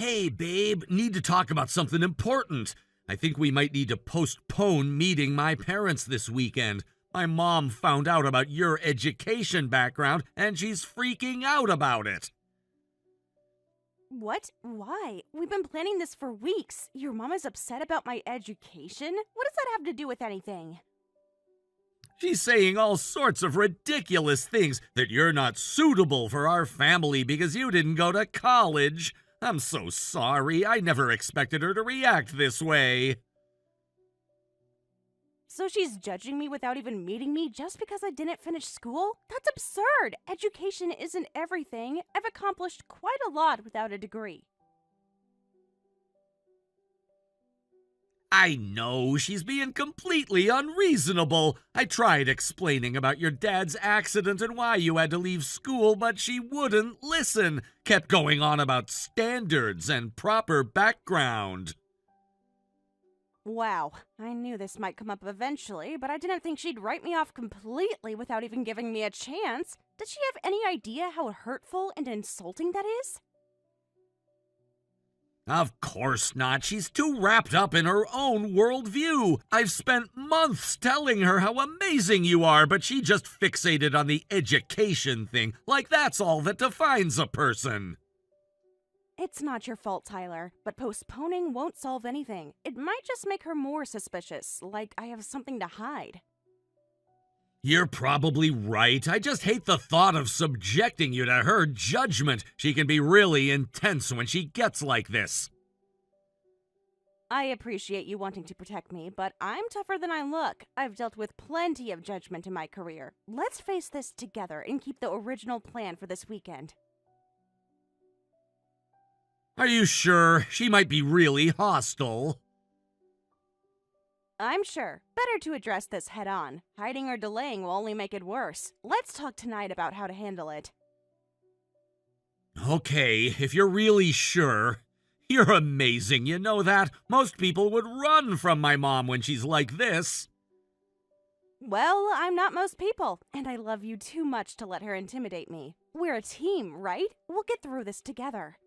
Hey, babe, need to talk about something important. I think we might need to postpone meeting my parents this weekend. My mom found out about your education background, and she's freaking out about it. What? Why? We've been planning this for weeks. Your mom is upset about my education? What does that have to do with anything? She's saying all sorts of ridiculous things, that you're not suitable for our family because you didn't go to college. I'm so sorry. I never expected her to react this way. So she's judging me without even meeting me just because I didn't finish school? That's absurd! Education isn't everything. I've accomplished quite a lot without a degree. I know, she's being completely unreasonable. I tried explaining about your dad's accident and why you had to leave school, but she wouldn't listen. Kept going on about standards and proper background. Wow, I knew this might come up eventually, but I didn't think she'd write me off completely without even giving me a chance. Does she have any idea how hurtful and insulting that is? Of course not. She's too wrapped up in her own worldview. I've spent months telling her how amazing you are, but she just fixated on the education thing, like that's all that defines a person. It's not your fault, Tyler, but postponing won't solve anything. It might just make her more suspicious, like I have something to hide. You're probably right. I just hate the thought of subjecting you to her judgment. She can be really intense when she gets like this. I appreciate you wanting to protect me, but I'm tougher than I look. I've dealt with plenty of judgment in my career. Let's face this together and keep the original plan for this weekend. Are you sure? She might be really hostile. I'm sure. Better to address this head on. Hiding or delaying will only make it worse. Let's talk tonight about how to handle it. Okay, if you're really sure. You're amazing, you know that? Most people would run from my mom when she's like this. Well, I'm not most people, and I love you too much to let her intimidate me. We're a team, right? We'll get through this together.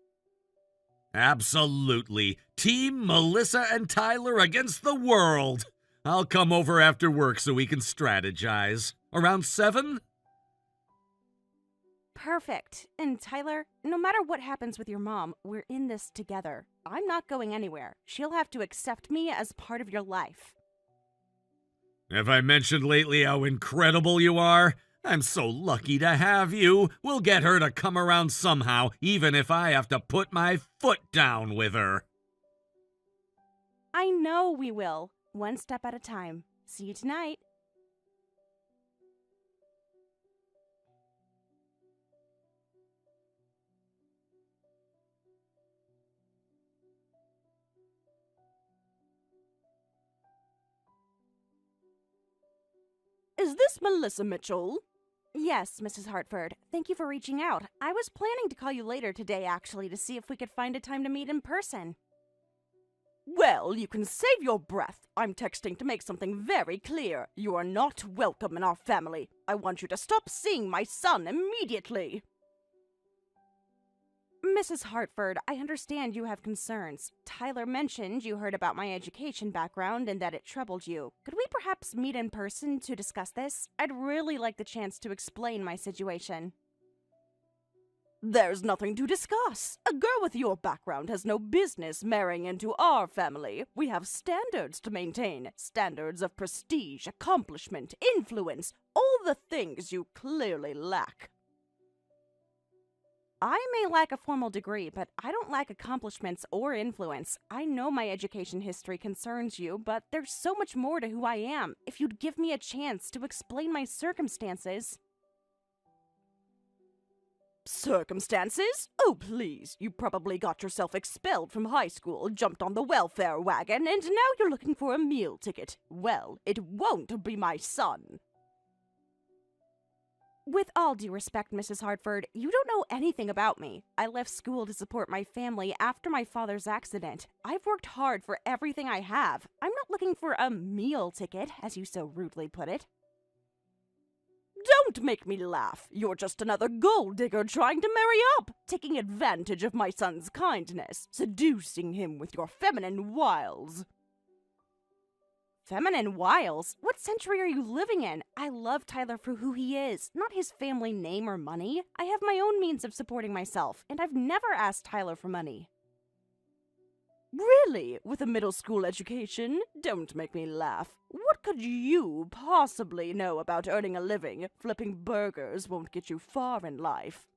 Absolutely. Team Melissa and Tyler against the world. I'll come over after work so we can strategize. Around 7? Perfect. And Tyler, no matter what happens with your mom, we're in this together. I'm not going anywhere. She'll have to accept me as part of your life. Have I mentioned lately how incredible you are? I'm so lucky to have you. We'll get her to come around somehow, even if I have to put my foot down with her. I know we will. One step at a time. See you tonight. Is this Melissa Mitchell? Yes, Mrs. Hartford. Thank you for reaching out. I was planning to call you later today, actually, to see if we could find a time to meet in person. Well, you can save your breath. I'm texting to make something very clear. You are not welcome in our family. I want you to stop seeing my son immediately. Mrs. Hartford, I understand you have concerns. Tyler mentioned you heard about my education background and that it troubled you. Could we perhaps meet in person to discuss this? I'd really like the chance to explain my situation. There's nothing to discuss. A girl with your background has no business marrying into our family. We have standards to maintain. Standards of prestige, accomplishment, influence. All the things you clearly lack. I may lack a formal degree, but I don't lack accomplishments or influence. I know my education history concerns you, but there's so much more to who I am. If you'd give me a chance to explain my circumstances... Circumstances? Oh, please. You probably got yourself expelled from high school, jumped on the welfare wagon, and now you're looking for a meal ticket. Well, it won't be my son. With all due respect, Mrs. Hartford, you don't know anything about me. I left school to support my family after my father's accident. I've worked hard for everything I have. I'm not looking for a meal ticket, as you so rudely put it. Don't make me laugh. You're just another gold digger trying to marry up, taking advantage of my son's kindness, seducing him with your feminine wiles. Feminine wiles? What century are you living in? I love Tyler for who he is, not his family name or money. I have my own means of supporting myself, and I've never asked Tyler for money. Really? With a middle school education? Don't make me laugh. What could you possibly know about earning a living? Flipping burgers won't get you far in life.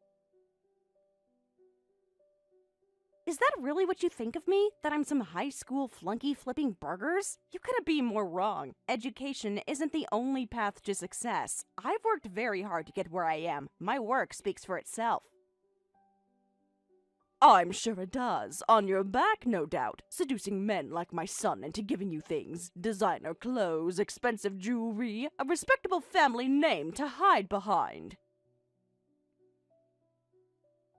Is that really what you think of me? That I'm some high school flunky flipping burgers? You couldn't be more wrong. Education isn't the only path to success. I've worked very hard to get where I am. My work speaks for itself. I'm sure it does. On your back, no doubt. Seducing men like my son into giving you things. Designer clothes, expensive jewelry, a respectable family name to hide behind.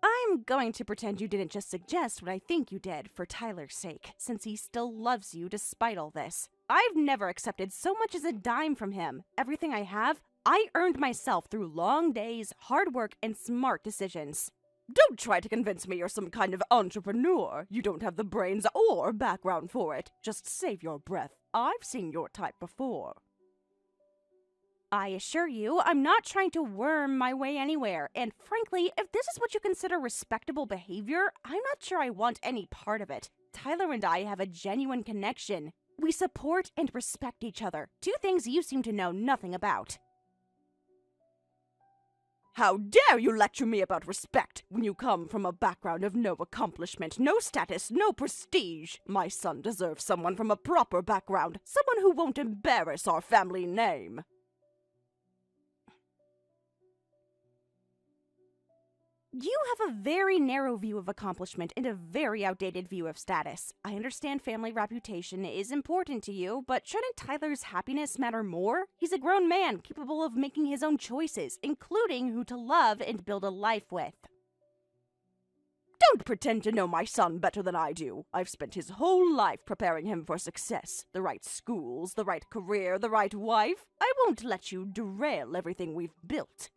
I'm going to pretend you didn't just suggest what I think you did for Tyler's sake, since he still loves you despite all this. I've never accepted so much as a dime from him. Everything I have, I earned myself through long days, hard work, and smart decisions. Don't try to convince me you're some kind of entrepreneur. You don't have the brains or background for it. Just save your breath. I've seen your type before. I assure you, I'm not trying to worm my way anywhere, and frankly, if this is what you consider respectable behavior, I'm not sure I want any part of it. Tyler and I have a genuine connection. We support and respect each other, two things you seem to know nothing about. How dare you lecture me about respect when you come from a background of no accomplishment, no status, no prestige? My son deserves someone from a proper background, someone who won't embarrass our family name. You have a very narrow view of accomplishment and a very outdated view of status. I understand family reputation is important to you, but shouldn't Tyler's happiness matter more? He's a grown man capable of making his own choices, including who to love and build a life with. Don't pretend to know my son better than I do. I've spent his whole life preparing him for success. The right schools, the right career, the right wife. I won't let you derail everything we've built.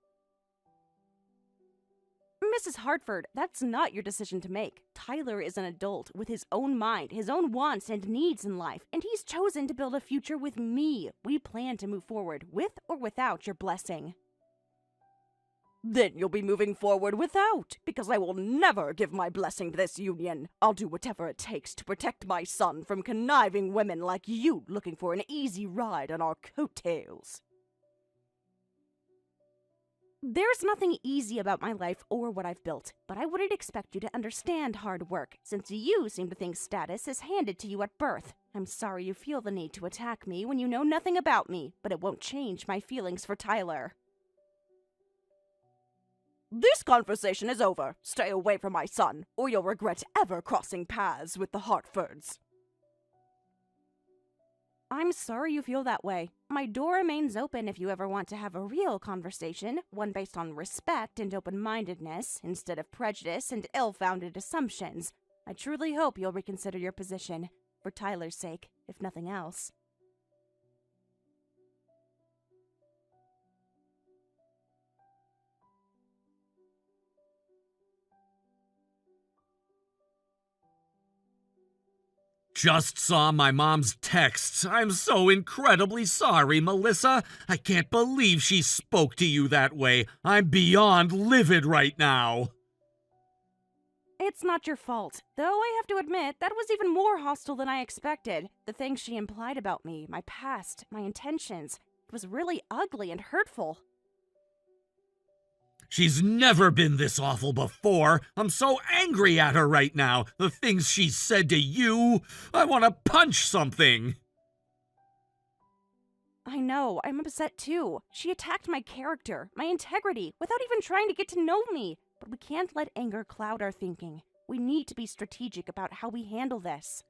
Mrs. Hartford, that's not your decision to make. Tyler is an adult with his own mind, his own wants and needs in life, and he's chosen to build a future with me. We plan to move forward, with or without your blessing. Then you'll be moving forward without, because I will never give my blessing to this union. I'll do whatever it takes to protect my son from conniving women like you looking for an easy ride on our coattails. There's nothing easy about my life or what I've built, but I wouldn't expect you to understand hard work, since you seem to think status is handed to you at birth. I'm sorry you feel the need to attack me when you know nothing about me, but it won't change my feelings for Tyler. This conversation is over. Stay away from my son, or you'll regret ever crossing paths with the Hartfords. I'm sorry you feel that way. My door remains open if you ever want to have a real conversation, one based on respect and open-mindedness, instead of prejudice and ill-founded assumptions. I truly hope you'll reconsider your position, for Tyler's sake, if nothing else. Just saw my mom's texts. I'm so incredibly sorry, Melissa. I can't believe she spoke to you that way. I'm beyond livid right now. It's not your fault, though I have to admit that was even more hostile than I expected. The things she implied about me, my past, my intentions, it was really ugly and hurtful. She's never been this awful before. I'm so angry at her right now. The things she said to you, I want to punch something. I know, I'm upset too. She attacked my character, my integrity, without even trying to get to know me. But we can't let anger cloud our thinking. We need to be strategic about how we handle this.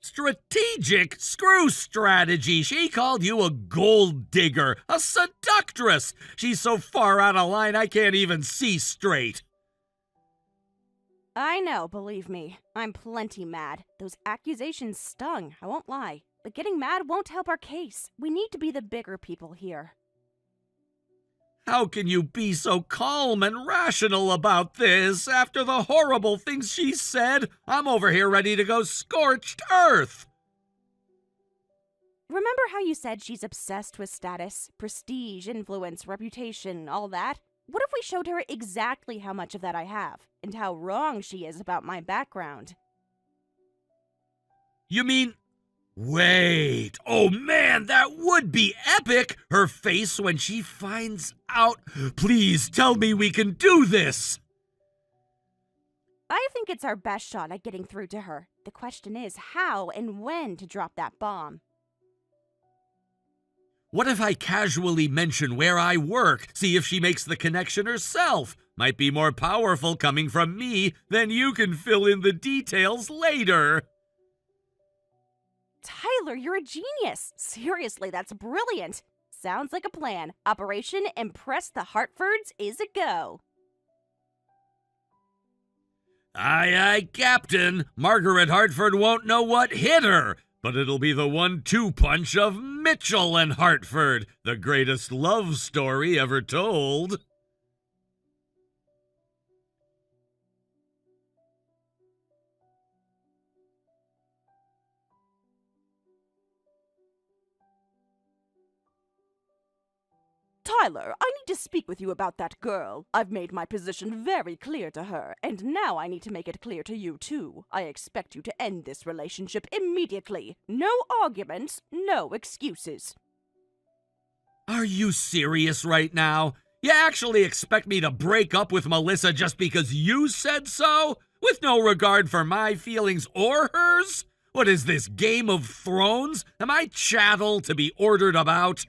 Strategic? Screw strategy. She called you a gold digger, a seductress. She's so far out of line I can't even see straight. I know, believe me. I'm plenty mad. Those accusations stung, I won't lie. But getting mad won't help our case. We need to be the bigger people here. How can you be so calm and rational about this after the horrible things she said? I'm over here ready to go scorched earth. Remember how you said she's obsessed with status, prestige, influence, reputation, all that? What if we showed her exactly how much of that I have, and how wrong she is about my background? You mean... Wait, oh man, that would be epic! Her face when she finds out. Please tell me we can do this! I think it's our best shot at getting through to her. The question is how and when to drop that bomb. What if I casually mention where I work, see if she makes the connection herself? Might be more powerful coming from me, then you can fill in the details later. Tyler, you're a genius! Seriously, that's brilliant! Sounds like a plan. Operation Impress the Hartfords is a go. Aye, aye, Captain. Margaret Hartford won't know what hit her, but it'll be the 1-2 punch of Mitchell and Hartford, the greatest love story ever told. Tyler, I need to speak with you about that girl. I've made my position very clear to her, and now I need to make it clear to you, too. I expect you to end this relationship immediately. No arguments, no excuses. Are you serious right now? You actually expect me to break up with Melissa just because you said so? With no regard for my feelings or hers? What is this, Game of Thrones? Am I chattel to be ordered about?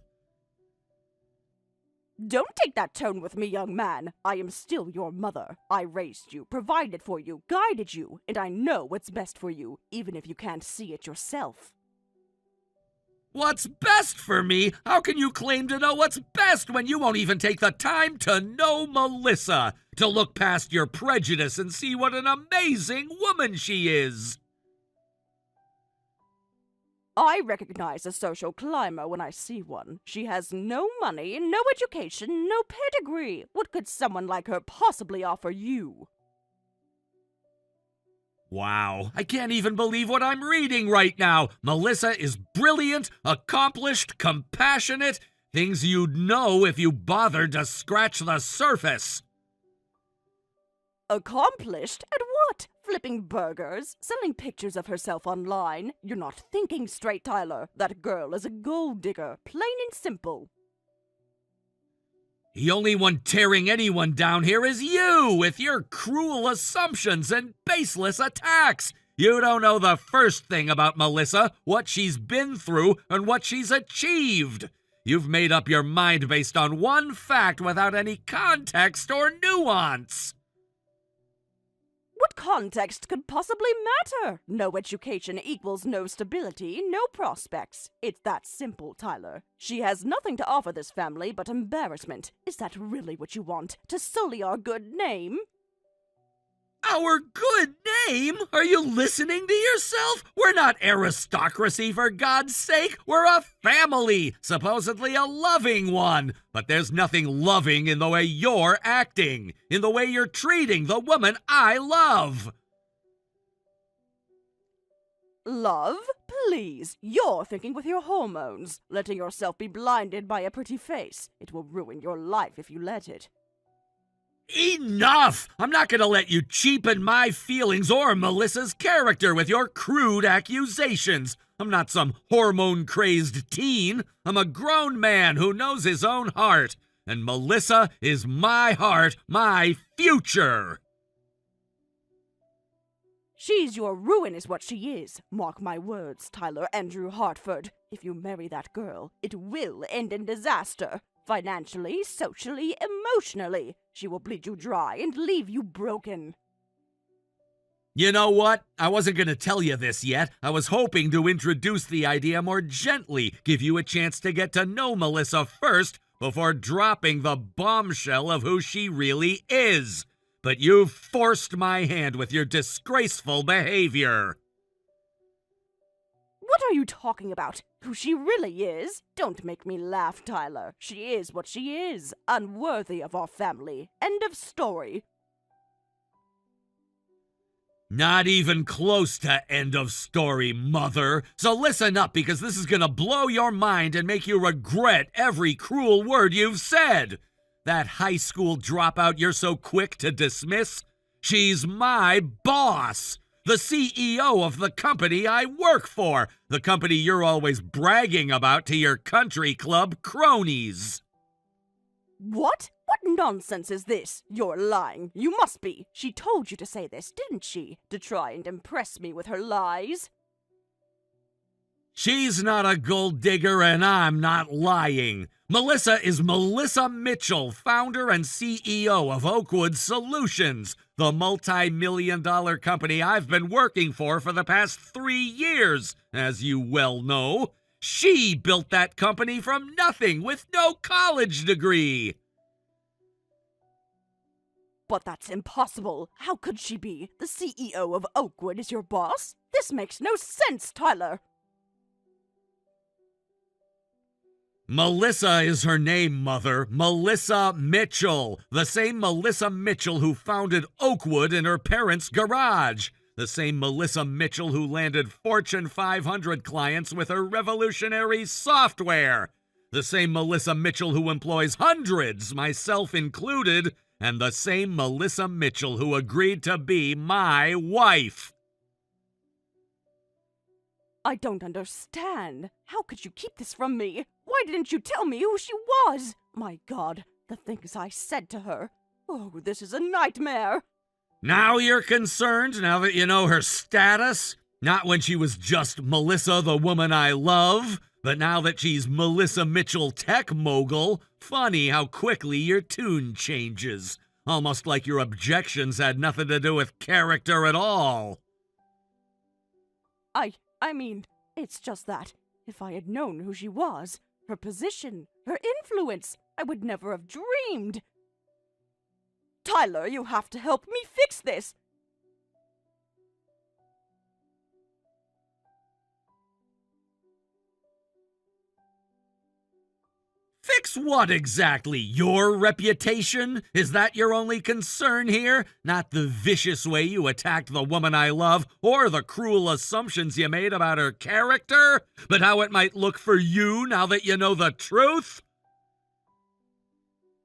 Don't take that tone with me, young man. I am still your mother. I raised you, provided for you, guided you, and I know what's best for you, even if you can't see it yourself. What's best for me? How can you claim to know what's best when you won't even take the time to know Melissa? To look past your prejudice and see what an amazing woman she is? I recognize a social climber when I see one. She has no money, no education, no pedigree. What could someone like her possibly offer you? Wow, I can't even believe what I'm reading right now. Melissa is brilliant, accomplished, compassionate. Things you'd know if you bothered to scratch the surface. Accomplished? At what? Flipping burgers? Selling pictures of herself online? You're not thinking straight, Tyler. That girl is a gold digger, plain and simple. The only one tearing anyone down here is you, with your cruel assumptions and baseless attacks. You don't know the first thing about Melissa, what she's been through, and what she's achieved. You've made up your mind based on one fact without any context or nuance. What context could possibly matter? No education equals no stability, no prospects. It's that simple, Tyler. She has nothing to offer this family but embarrassment. Is that really what you want? To sully our good name? Our good name? Are you listening to yourself? We're not aristocracy, for God's sake. We're a family, supposedly a loving one. But there's nothing loving in the way you're acting, in the way you're treating the woman I love. Love? Please, you're thinking with your hormones, letting yourself be blinded by a pretty face. It will ruin your life if you let it. Enough! I'm not gonna let you cheapen my feelings or Melissa's character with your crude accusations. I'm not some hormone-crazed teen. I'm a grown man who knows his own heart. And Melissa is my heart, my future. She's your ruin is what she is. Mark my words, Tyler Andrew Hartford. If you marry that girl, it will end in disaster. Financially, socially, emotionally. She will bleed you dry and leave you broken. You know what? I wasn't going to tell you this yet. I was hoping to introduce the idea more gently, give you a chance to get to know Melissa first before dropping the bombshell of who she really is. But you've forced my hand with your disgraceful behavior. What are you talking about? Who she really is? Don't make me laugh, Tyler. She is what she is, unworthy of our family. End of story. Not even close to end of story, mother. So listen up, because this is gonna blow your mind and make you regret every cruel word you've said. That high school dropout you're so quick to dismiss? She's my boss. The CEO of the company I work for. The company you're always bragging about to your country club cronies. What? What nonsense is this? You're lying. You must be. She told you to say this, didn't she? To try and impress me with her lies? She's not a gold digger and I'm not lying. Melissa is Melissa Mitchell, founder and CEO of Oakwood Solutions, the multi-million-dollar company I've been working for the past 3 years, as you well know. She built that company from nothing with no college degree. But that's impossible. How could she be? The CEO of Oakwood is your boss? This makes no sense, Tyler. Melissa is her name, Mother. Melissa Mitchell. The same Melissa Mitchell who founded Oakwood in her parents' garage. The same Melissa Mitchell who landed Fortune 500 clients with her revolutionary software. The same Melissa Mitchell who employs hundreds, myself included. And the same Melissa Mitchell who agreed to be my wife. I don't understand. How could you keep this from me? Why didn't you tell me who she was? My God, the things I said to her. Oh, this is a nightmare. Now you're concerned, now that you know her status? Not when she was just Melissa, the woman I love, but now that she's Melissa Mitchell, tech mogul. Funny how quickly your tune changes. Almost like your objections had nothing to do with character at all. I mean, it's just that if I had known who she was, her position, her influence, I would never have dreamed. Tyler, you have to help me fix this. Fix what exactly? Your reputation? Is that your only concern here? Not the vicious way you attacked the woman I love, or the cruel assumptions you made about her character, but how it might look for you now that you know the truth?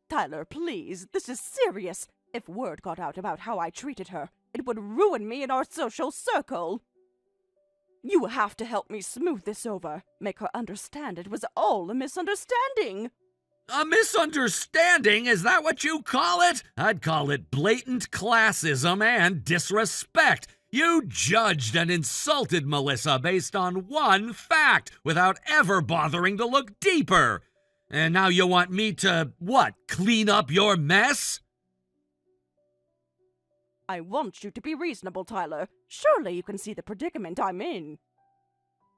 Tyler, please, this is serious. If word got out about how I treated her, it would ruin me in our social circle. You have to help me smooth this over. Make her understand it was all a misunderstanding. A misunderstanding? Is that what you call it? I'd call it blatant classism and disrespect. You judged and insulted Melissa based on one fact without ever bothering to look deeper. And now you want me to, what, clean up your mess? I want you to be reasonable, Tyler. Surely you can see the predicament I'm in.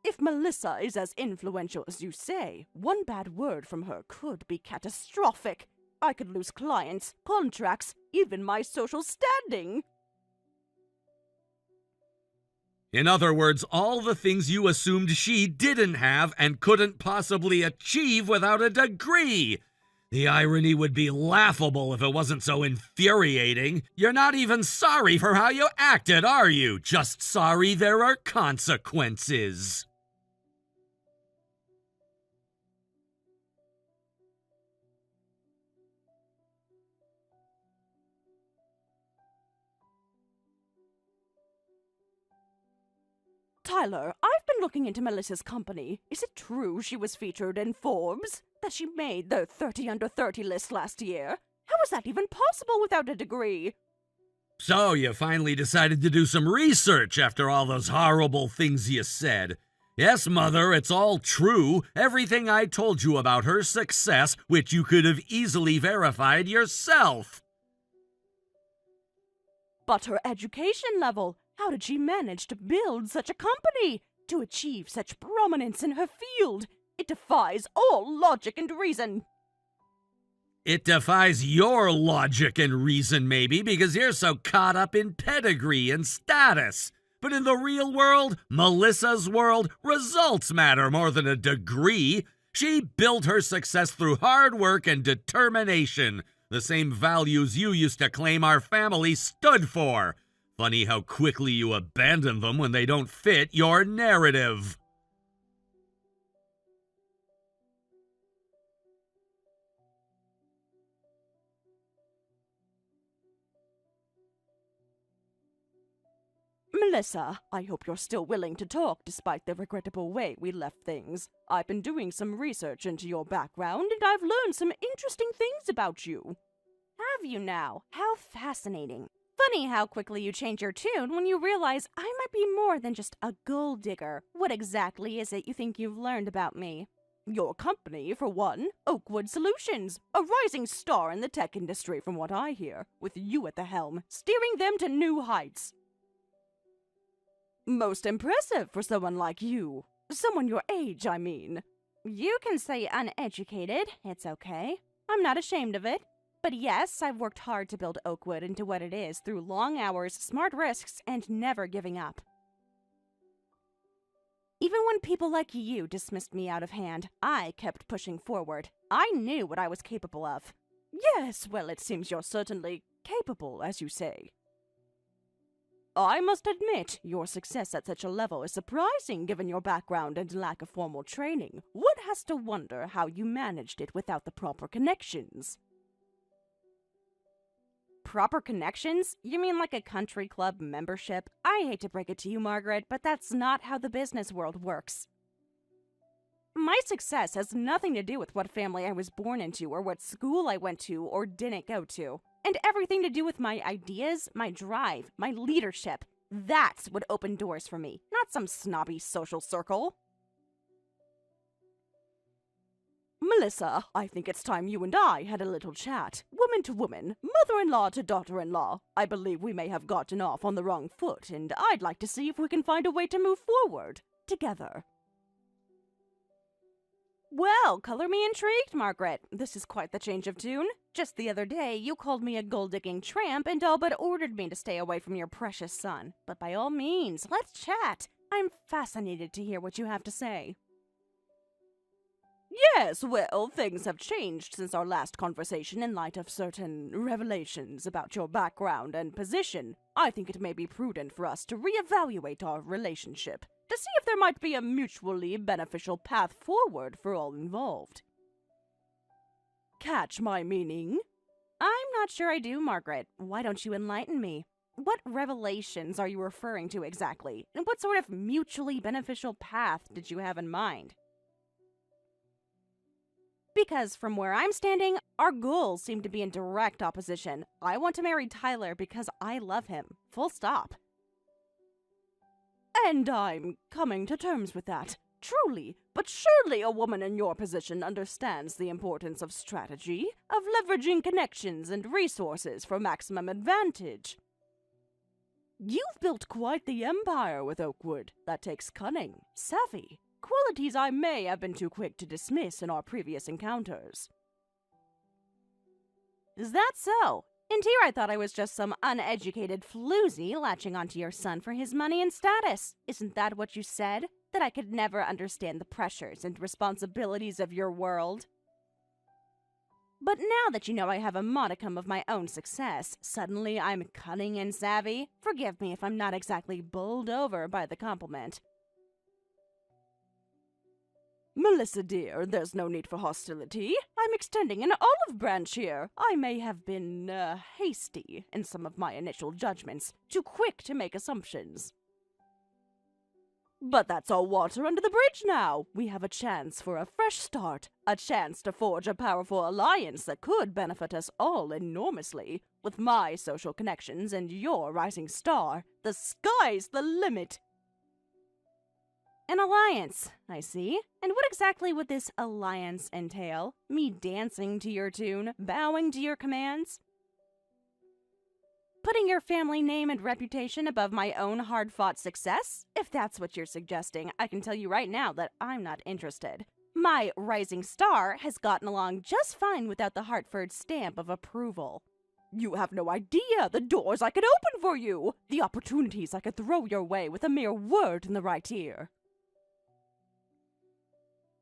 If Melissa is as influential as you say, one bad word from her could be catastrophic. I could lose clients, contracts, even my social standing. In other words, all the things you assumed she didn't have and couldn't possibly achieve without a degree. The irony would be laughable if it wasn't so infuriating. You're not even sorry for how you acted, are you? Just sorry there are consequences. Tyler, I've been looking into Melissa's company. Is it true she was featured in Forbes? That she made the 30 under 30 list last year? How was that even possible without a degree? So you finally decided to do some research after all those horrible things you said. Yes, Mother, it's all true. Everything I told you about her success, which you could have easily verified yourself. But her education level, how did she manage to build such a company? To achieve such prominence in her field? It defies all logic and reason. It defies your logic and reason, maybe, because you're so caught up in pedigree and status. But in the real world, Melissa's world, results matter more than a degree. She built her success through hard work and determination, the same values you used to claim our family stood for. Funny how quickly you abandon them when they don't fit your narrative. Melissa, I hope you're still willing to talk despite the regrettable way we left things. I've been doing some research into your background and I've learned some interesting things about you. Have you now? How fascinating. Funny how quickly you change your tune when you realize I might be more than just a gold digger. What exactly is it you think you've learned about me? Your company, for one, Oakwood Solutions, a rising star in the tech industry from what I hear, with you at the helm, steering them to new heights. Most impressive for someone like you. Someone your age, I mean. You can say uneducated, it's okay. I'm not ashamed of it. But yes, I've worked hard to build Oakwood into what it is through long hours, smart risks, and never giving up. Even when people like you dismissed me out of hand, I kept pushing forward. I knew what I was capable of. Yes, well, it seems you're certainly capable, as you say. I must admit, your success at such a level is surprising given your background and lack of formal training. One has to wonder how you managed it without the proper connections. Proper connections? You mean like a country club membership? I hate to break it to you, Margaret, but that's not how the business world works. My success has nothing to do with what family I was born into or what school I went to or didn't go to. And everything to do with my ideas, my drive, my leadership. That's what opened doors for me, not some snobby social circle. Melissa, I think it's time you and I had a little chat. Woman to woman, mother-in-law to daughter-in-law. I believe we may have gotten off on the wrong foot, and I'd like to see if we can find a way to move forward together. Well, color me intrigued, Margaret. This is quite the change of tune. Just the other day, you called me a gold-digging tramp and all but ordered me to stay away from your precious son. But by all means, let's chat. I'm fascinated to hear what you have to say. Yes, well, things have changed since our last conversation in light of certain revelations about your background and position. I think it may be prudent for us to reevaluate our relationship, to see if there might be a mutually beneficial path forward for all involved. Catch my meaning? I'm not sure I do, Margaret. Why don't you enlighten me? What revelations are you referring to exactly? And what sort of mutually beneficial path did you have in mind? Because from where I'm standing, our goals seem to be in direct opposition. I want to marry Tyler because I love him. Full stop. And I'm coming to terms with that. Truly, but surely a woman in your position understands the importance of strategy, of leveraging connections and resources for maximum advantage. You've built quite the empire with Oakwood. That takes cunning, savvy, qualities I may have been too quick to dismiss in our previous encounters. Is that so? And here I thought I was just some uneducated floozy latching onto your son for his money and status. Isn't that what you said? That I could never understand the pressures and responsibilities of your world? But now that you know I have a modicum of my own success, suddenly I'm cunning and savvy? Forgive me if I'm not exactly bowled over by the compliment. Melissa dear, there's no need for hostility. I'm extending an olive branch here. I may have been, hasty in some of my initial judgments, too quick to make assumptions. But that's all water under the bridge now. We have a chance for a fresh start, a chance to forge a powerful alliance that could benefit us all enormously. With my social connections and your rising star, the sky's the limit. An alliance, I see. And what exactly would this alliance entail? Me dancing to your tune, bowing to your commands? Putting your family name and reputation above my own hard-fought success? If that's what you're suggesting, I can tell you right now that I'm not interested. My rising star has gotten along just fine without the Hartford stamp of approval. You have no idea the doors I could open for you, the opportunities I could throw your way with a mere word in the right ear.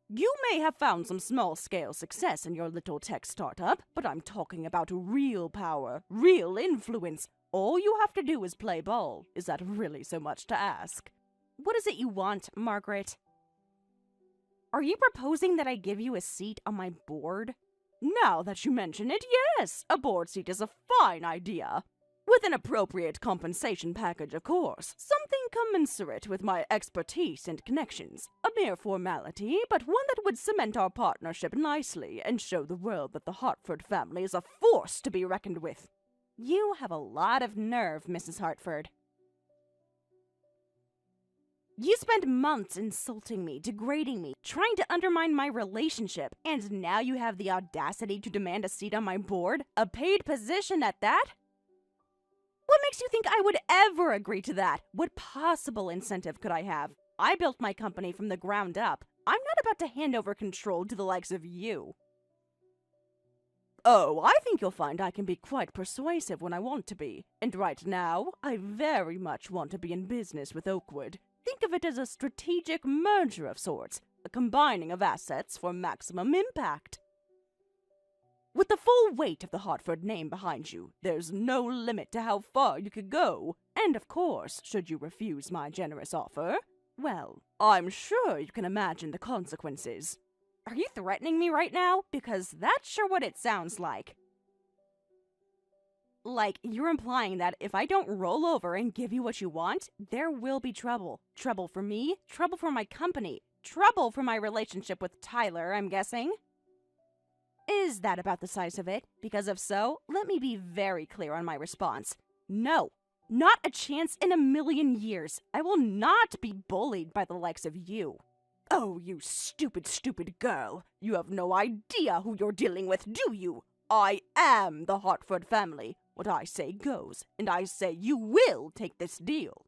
You may have found some small-scale success in your little tech startup, but I'm talking about real power, real influence. All you have to do is play ball. Is that really so much to ask? What is it you want, Margaret? Are you proposing that I give you a seat on my board? Now that you mention it, yes, a board seat is a fine idea. With an appropriate compensation package, of course. Something commensurate with my expertise and connections. A mere formality, but one that would cement our partnership nicely and show the world that the Hartford family is a force to be reckoned with. You have a lot of nerve, Mrs. Hartford. You spent months insulting me, degrading me, trying to undermine my relationship, and now you have the audacity to demand a seat on my board? A paid position at that? What makes you think I would ever agree to that? What possible incentive could I have? I built my company from the ground up. I'm not about to hand over control to the likes of you. Oh, I think you'll find I can be quite persuasive when I want to be. And right now, I very much want to be in business with Oakwood. Think of it as a strategic merger of sorts, a combining of assets for maximum impact. With the full weight of the Hartford name behind you, there's no limit to how far you could go. And of course, should you refuse my generous offer, well, I'm sure you can imagine the consequences. Are you threatening me right now? Because that's sure what it sounds like. Like, you're implying that if I don't roll over and give you what you want, there will be trouble. Trouble for me, trouble for my company, trouble for my relationship with Tyler, I'm guessing. Is that about the size of it? Because if so, let me be very clear on my response. No, not a chance in a million years. I will not be bullied by the likes of you. Oh, you stupid, stupid girl. You have no idea who you're dealing with, do you? I am the Hartford family. What I say goes, and I say you will take this deal.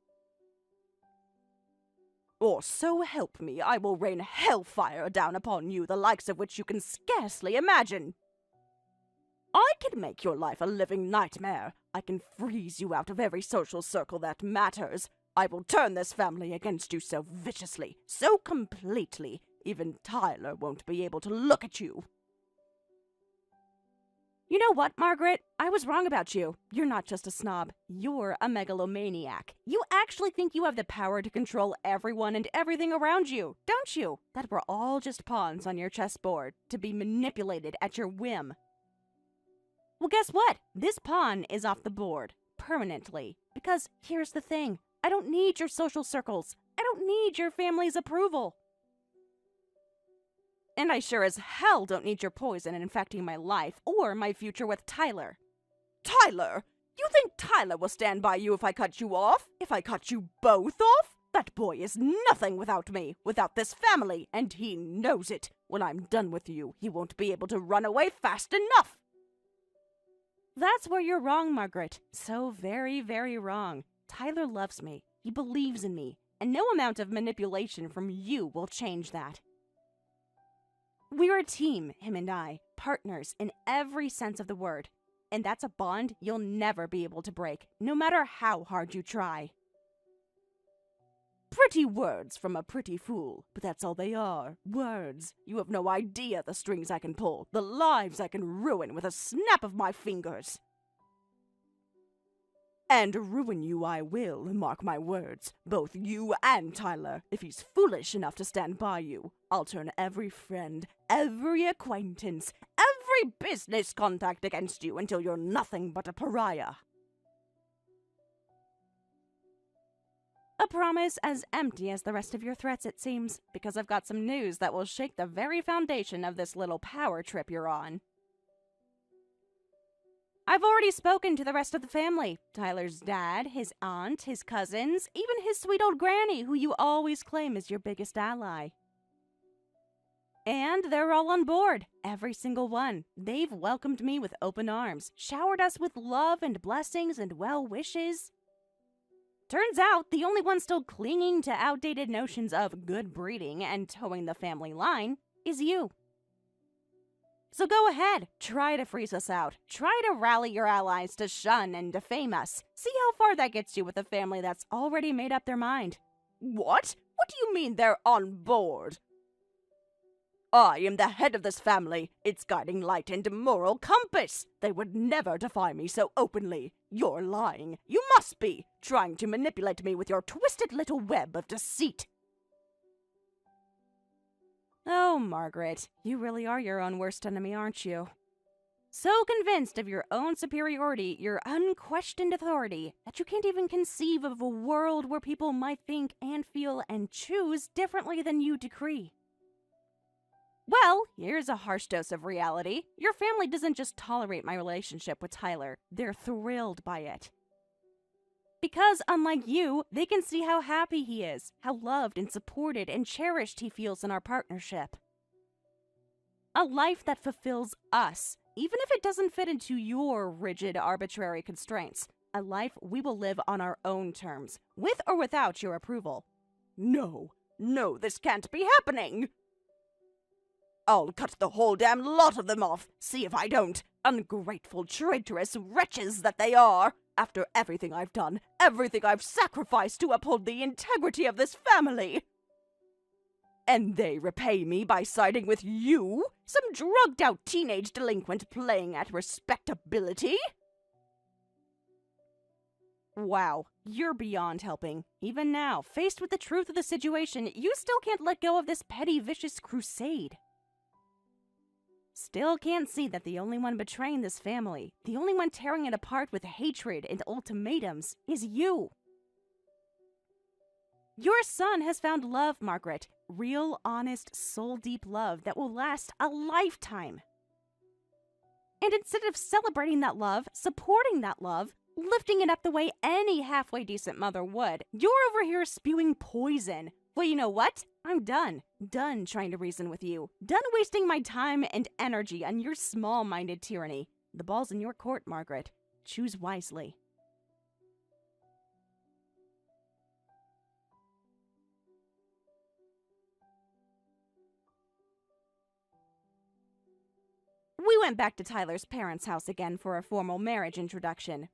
Or so help me, I will rain hellfire down upon you, the likes of which you can scarcely imagine. I can make your life a living nightmare. I can freeze you out of every social circle that matters. I will turn this family against you so viciously, so completely, even Tyler won't be able to look at you. You know what, Margaret? I was wrong about you. You're not just a snob. You're a megalomaniac. You actually think you have the power to control everyone and everything around you, don't you? That we're all just pawns on your chessboard, to be manipulated at your whim. Well, guess what? This pawn is off the board, permanently. Because here's the thing. I don't need your social circles. I don't need your family's approval. And I sure as hell don't need your poison infecting my life or my future with Tyler. Tyler? You think Tyler will stand by you if I cut you off? If I cut you both off? That boy is nothing without me, without this family, and he knows it. When I'm done with you, he won't be able to run away fast enough. That's where you're wrong, Margaret. So very, very wrong. Tyler loves me. He believes in me. And no amount of manipulation from you will change that. We're a team, him and I, partners in every sense of the word. And that's a bond you'll never be able to break, no matter how hard you try. Pretty words from a pretty fool, but that's all they are, words. You have no idea the strings I can pull, the lives I can ruin with a snap of my fingers. And ruin you I will, mark my words. Both you and Tyler, if he's foolish enough to stand by you. I'll turn every friend, every acquaintance, every business contact against you until you're nothing but a pariah. A promise as empty as the rest of your threats, it seems, because I've got some news that will shake the very foundation of this little power trip you're on. I've already spoken to the rest of the family. Tyler's dad, his aunt, his cousins, even his sweet old granny, who you always claim is your biggest ally. And they're all on board, every single one. They've welcomed me with open arms, showered us with love and blessings and well wishes. Turns out, the only one still clinging to outdated notions of good breeding and towing the family line is you. So go ahead, try to freeze us out. Try to rally your allies to shun and defame us. See how far that gets you with a family that's already made up their mind. What? What do you mean they're on board? I am the head of this family, its guiding light and moral compass. They would never defy me so openly. You're lying. You must be trying to manipulate me with your twisted little web of deceit. Oh, Margaret, you really are your own worst enemy, aren't you? So convinced of your own superiority, your unquestioned authority, that you can't even conceive of a world where people might think and feel and choose differently than you decree. Well, here's a harsh dose of reality. Your family doesn't just tolerate my relationship with Tyler, they're thrilled by it. Because, unlike you, they can see how happy he is, how loved and supported and cherished he feels in our partnership. A life that fulfills us, even if it doesn't fit into your rigid, arbitrary constraints. A life we will live on our own terms, with or without your approval. No, this can't be happening. I'll cut the whole damn lot of them off. See if I don't. Ungrateful, traitorous wretches that they are. After everything I've done, everything I've sacrificed to uphold the integrity of this family. And they repay me by siding with you? Some drugged-out teenage delinquent playing at respectability? Wow, you're beyond helping. Even now, faced with the truth of the situation, you still can't let go of this petty, vicious crusade. Still can't see that the only one betraying this family, the only one tearing it apart with hatred and ultimatums, is you. Your son has found love, Margaret. Real, honest, soul-deep love that will last a lifetime. And instead of celebrating that love, supporting that love, lifting it up the way any halfway decent mother would, you're over here spewing poison. Well, you know what? I'm done. Done trying to reason with you. Done wasting my time and energy on your small-minded tyranny. The ball's in your court, Margaret. Choose wisely. We went back to Tyler's parents' house again for a formal marriage introduction.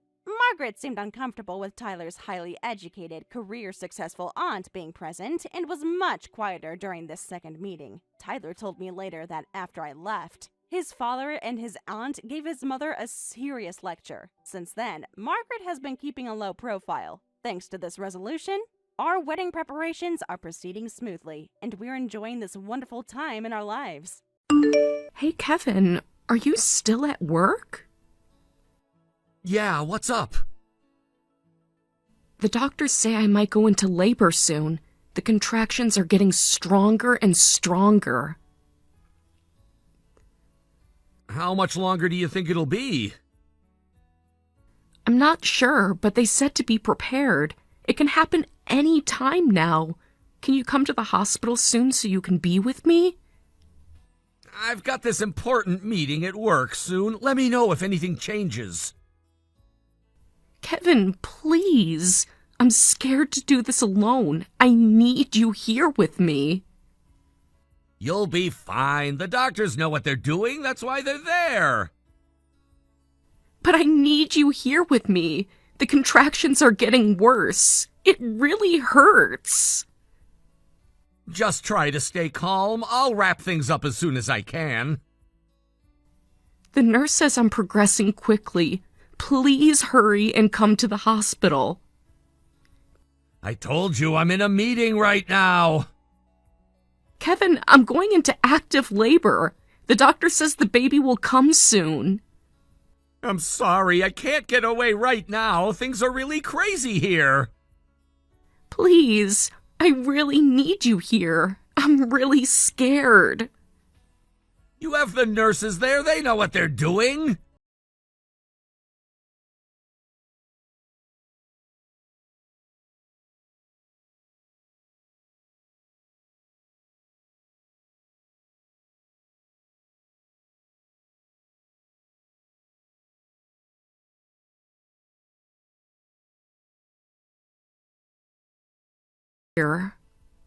Margaret seemed uncomfortable with Tyler's highly educated, career-successful aunt being present and was much quieter during this second meeting. Tyler told me later that after I left, his father and his aunt gave his mother a serious lecture. Since then, Margaret has been keeping a low profile. Thanks to this resolution, our wedding preparations are proceeding smoothly, and we're enjoying this wonderful time in our lives. Hey, Kevin, are you still at work? Yeah, what's up? The doctors say I might go into labor soon. The contractions are getting stronger and stronger. How much longer do you think it'll be? I'm not sure, but they said to be prepared. It can happen any time now. Can you come to the hospital soon so you can be with me? I've got this important meeting at work soon. Let me know if anything changes. Kevin, please. I'm scared to do this alone. I need you here with me. You'll be fine. The doctors know what they're doing. That's why they're there. But I need you here with me. The contractions are getting worse. It really hurts. Just try to stay calm. I'll wrap things up as soon as I can. The nurse says I'm progressing quickly. Please hurry and come to the hospital. I told you I'm in a meeting right now. Kevin, I'm going into active labor. The doctor says the baby will come soon. I'm sorry, I can't get away right now. Things are really crazy here. Please, I really need you here. I'm really scared. You have the nurses there. They know what they're doing.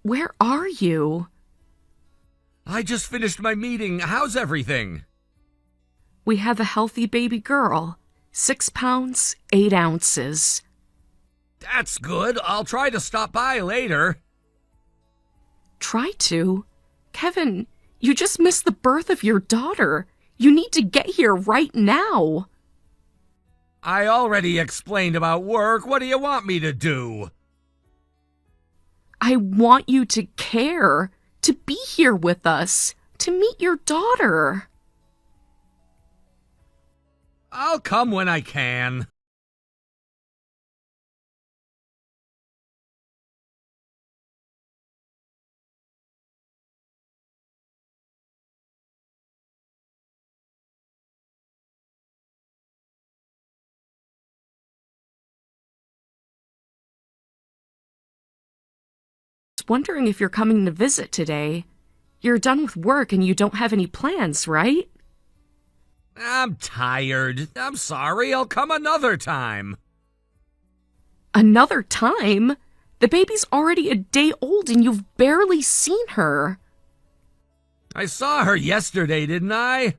Where are you? I just finished my meeting. How's everything? We have a healthy baby girl, 6 pounds, 8 ounces. That's good. I'll try to stop by later. Try to? Kevin, you just missed the birth of your daughter. You need to get here right now. I already explained about work. What do you want me to do? I want you to care, to be here with us, to meet your daughter. I'll come when I can. Wondering if you're coming to visit today. You're done with work and you don't have any plans, right? I'm tired. I'm sorry. I'll come another time. Another time? The baby's already a day old and you've barely seen her. I saw her yesterday, didn't I?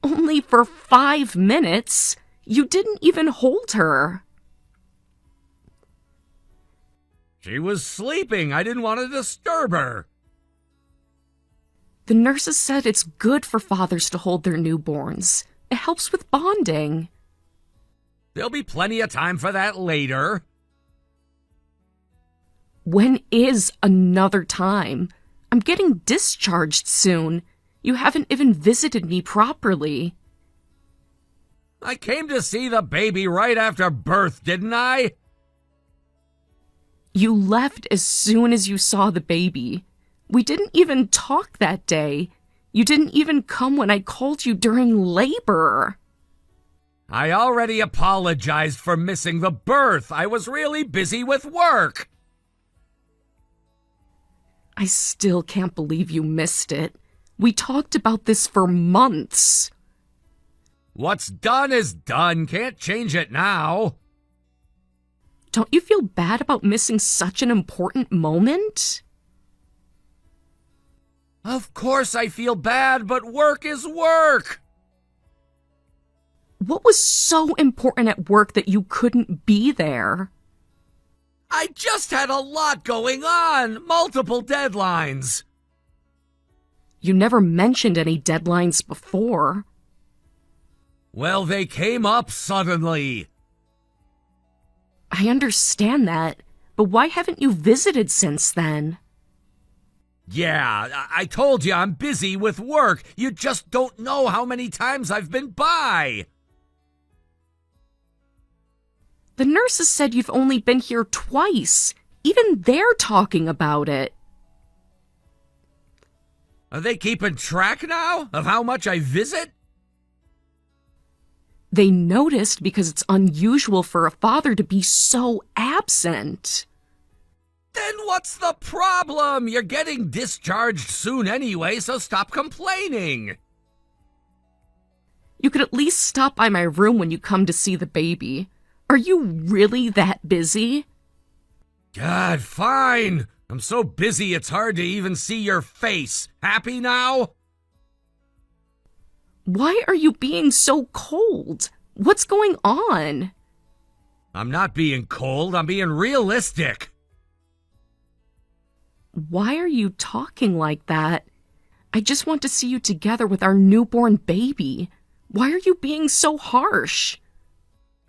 Only for 5 minutes. You didn't even hold her. She was sleeping. I didn't want to disturb her. The nurses said it's good for fathers to hold their newborns. It helps with bonding. There'll be plenty of time for that later. When is another time? I'm getting discharged soon. You haven't even visited me properly. I came to see the baby right after birth, didn't I? You left as soon as you saw the baby. We didn't even talk that day. You didn't even come when I called you during labor. I already apologized for missing the birth. I was really busy with work. I still can't believe you missed it. We talked about this for months. What's done is done. Can't change it now. Don't you feel bad about missing such an important moment? Of course I feel bad, but work is work. What was so important at work that you couldn't be there? I just had a lot going on. Multiple deadlines. You never mentioned any deadlines before. Well, they came up suddenly. I understand that, but why haven't you visited since then? Yeah, I told you I'm busy with work. You just don't know how many times I've been by. The nurses said you've only been here twice. Even they're talking about it. Are they keeping track now of how much I visit? They noticed because it's unusual for a father to be so absent. Then what's the problem? You're getting discharged soon anyway, so stop complaining. You could at least stop by my room when you come to see the baby. Are you really that busy? God, fine. I'm so busy it's hard to even see your face. Happy now? Why are you being so cold? What's going on? I'm not being cold. I'm being realistic. Why are you talking like that? I just want to see you together with our newborn baby. Why are you being so harsh?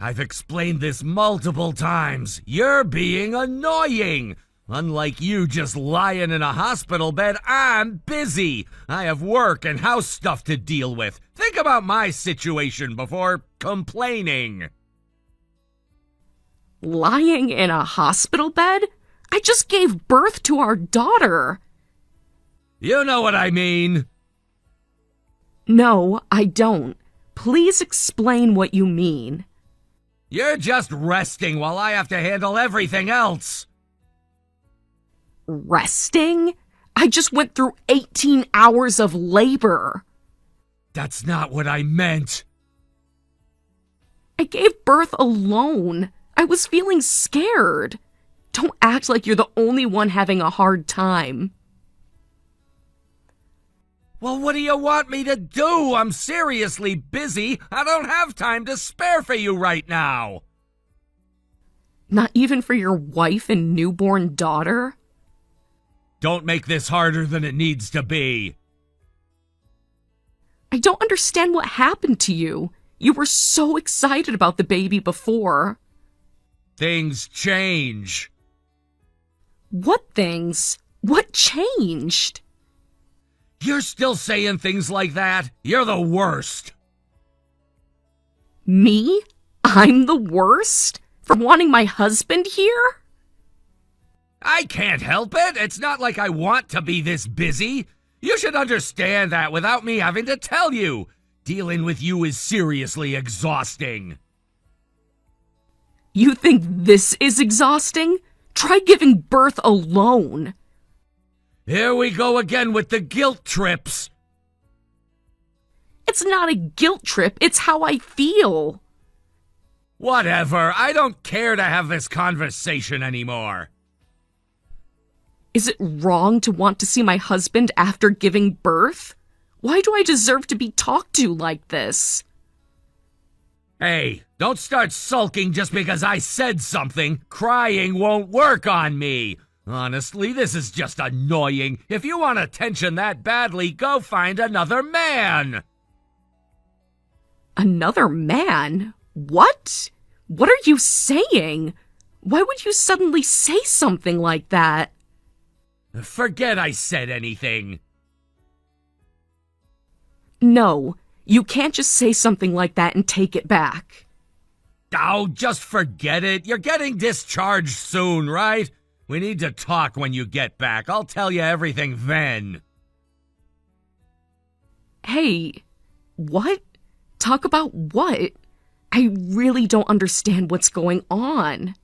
I've explained this multiple times. You're being annoying. Unlike you just lying in a hospital bed, I'm busy. I have work and house stuff to deal with. Think about my situation before complaining. Lying in a hospital bed? I just gave birth to our daughter. You know what I mean. No, I don't. Please explain what you mean. You're just resting while I have to handle everything else. Resting? I just went through 18 hours of labor. That's not what I meant. I gave birth alone. I was feeling scared. Don't act like you're the only one having a hard time. Well, what do you want me to do? I'm seriously busy. I don't have time to spare for you right now. Not even for your wife and newborn daughter? Don't make this harder than it needs to be. I don't understand what happened to you. You were so excited about the baby before. Things change. What things? What changed? You're still saying things like that? You're the worst. Me? I'm the worst? For wanting my husband here? I can't help it. It's not like I want to be this busy. You should understand that without me having to tell you. Dealing with you is seriously exhausting. You think this is exhausting? Try giving birth alone. Here we go again with the guilt trips. It's not a guilt trip, it's how I feel. Whatever, I don't care to have this conversation anymore. Is it wrong to want to see my husband after giving birth? Why do I deserve to be talked to like this? Hey, don't start sulking just because I said something. Crying won't work on me. Honestly, this is just annoying. If you want attention that badly, go find another man. Another man? What? What are you saying? Why would you suddenly say something like that? Forget I said anything. No, you can't just say something like that and take it back. Oh, just forget it. You're getting discharged soon, right? We need to talk when you get back. I'll tell you everything then. Hey, what? Talk about what? I really don't understand what's going on.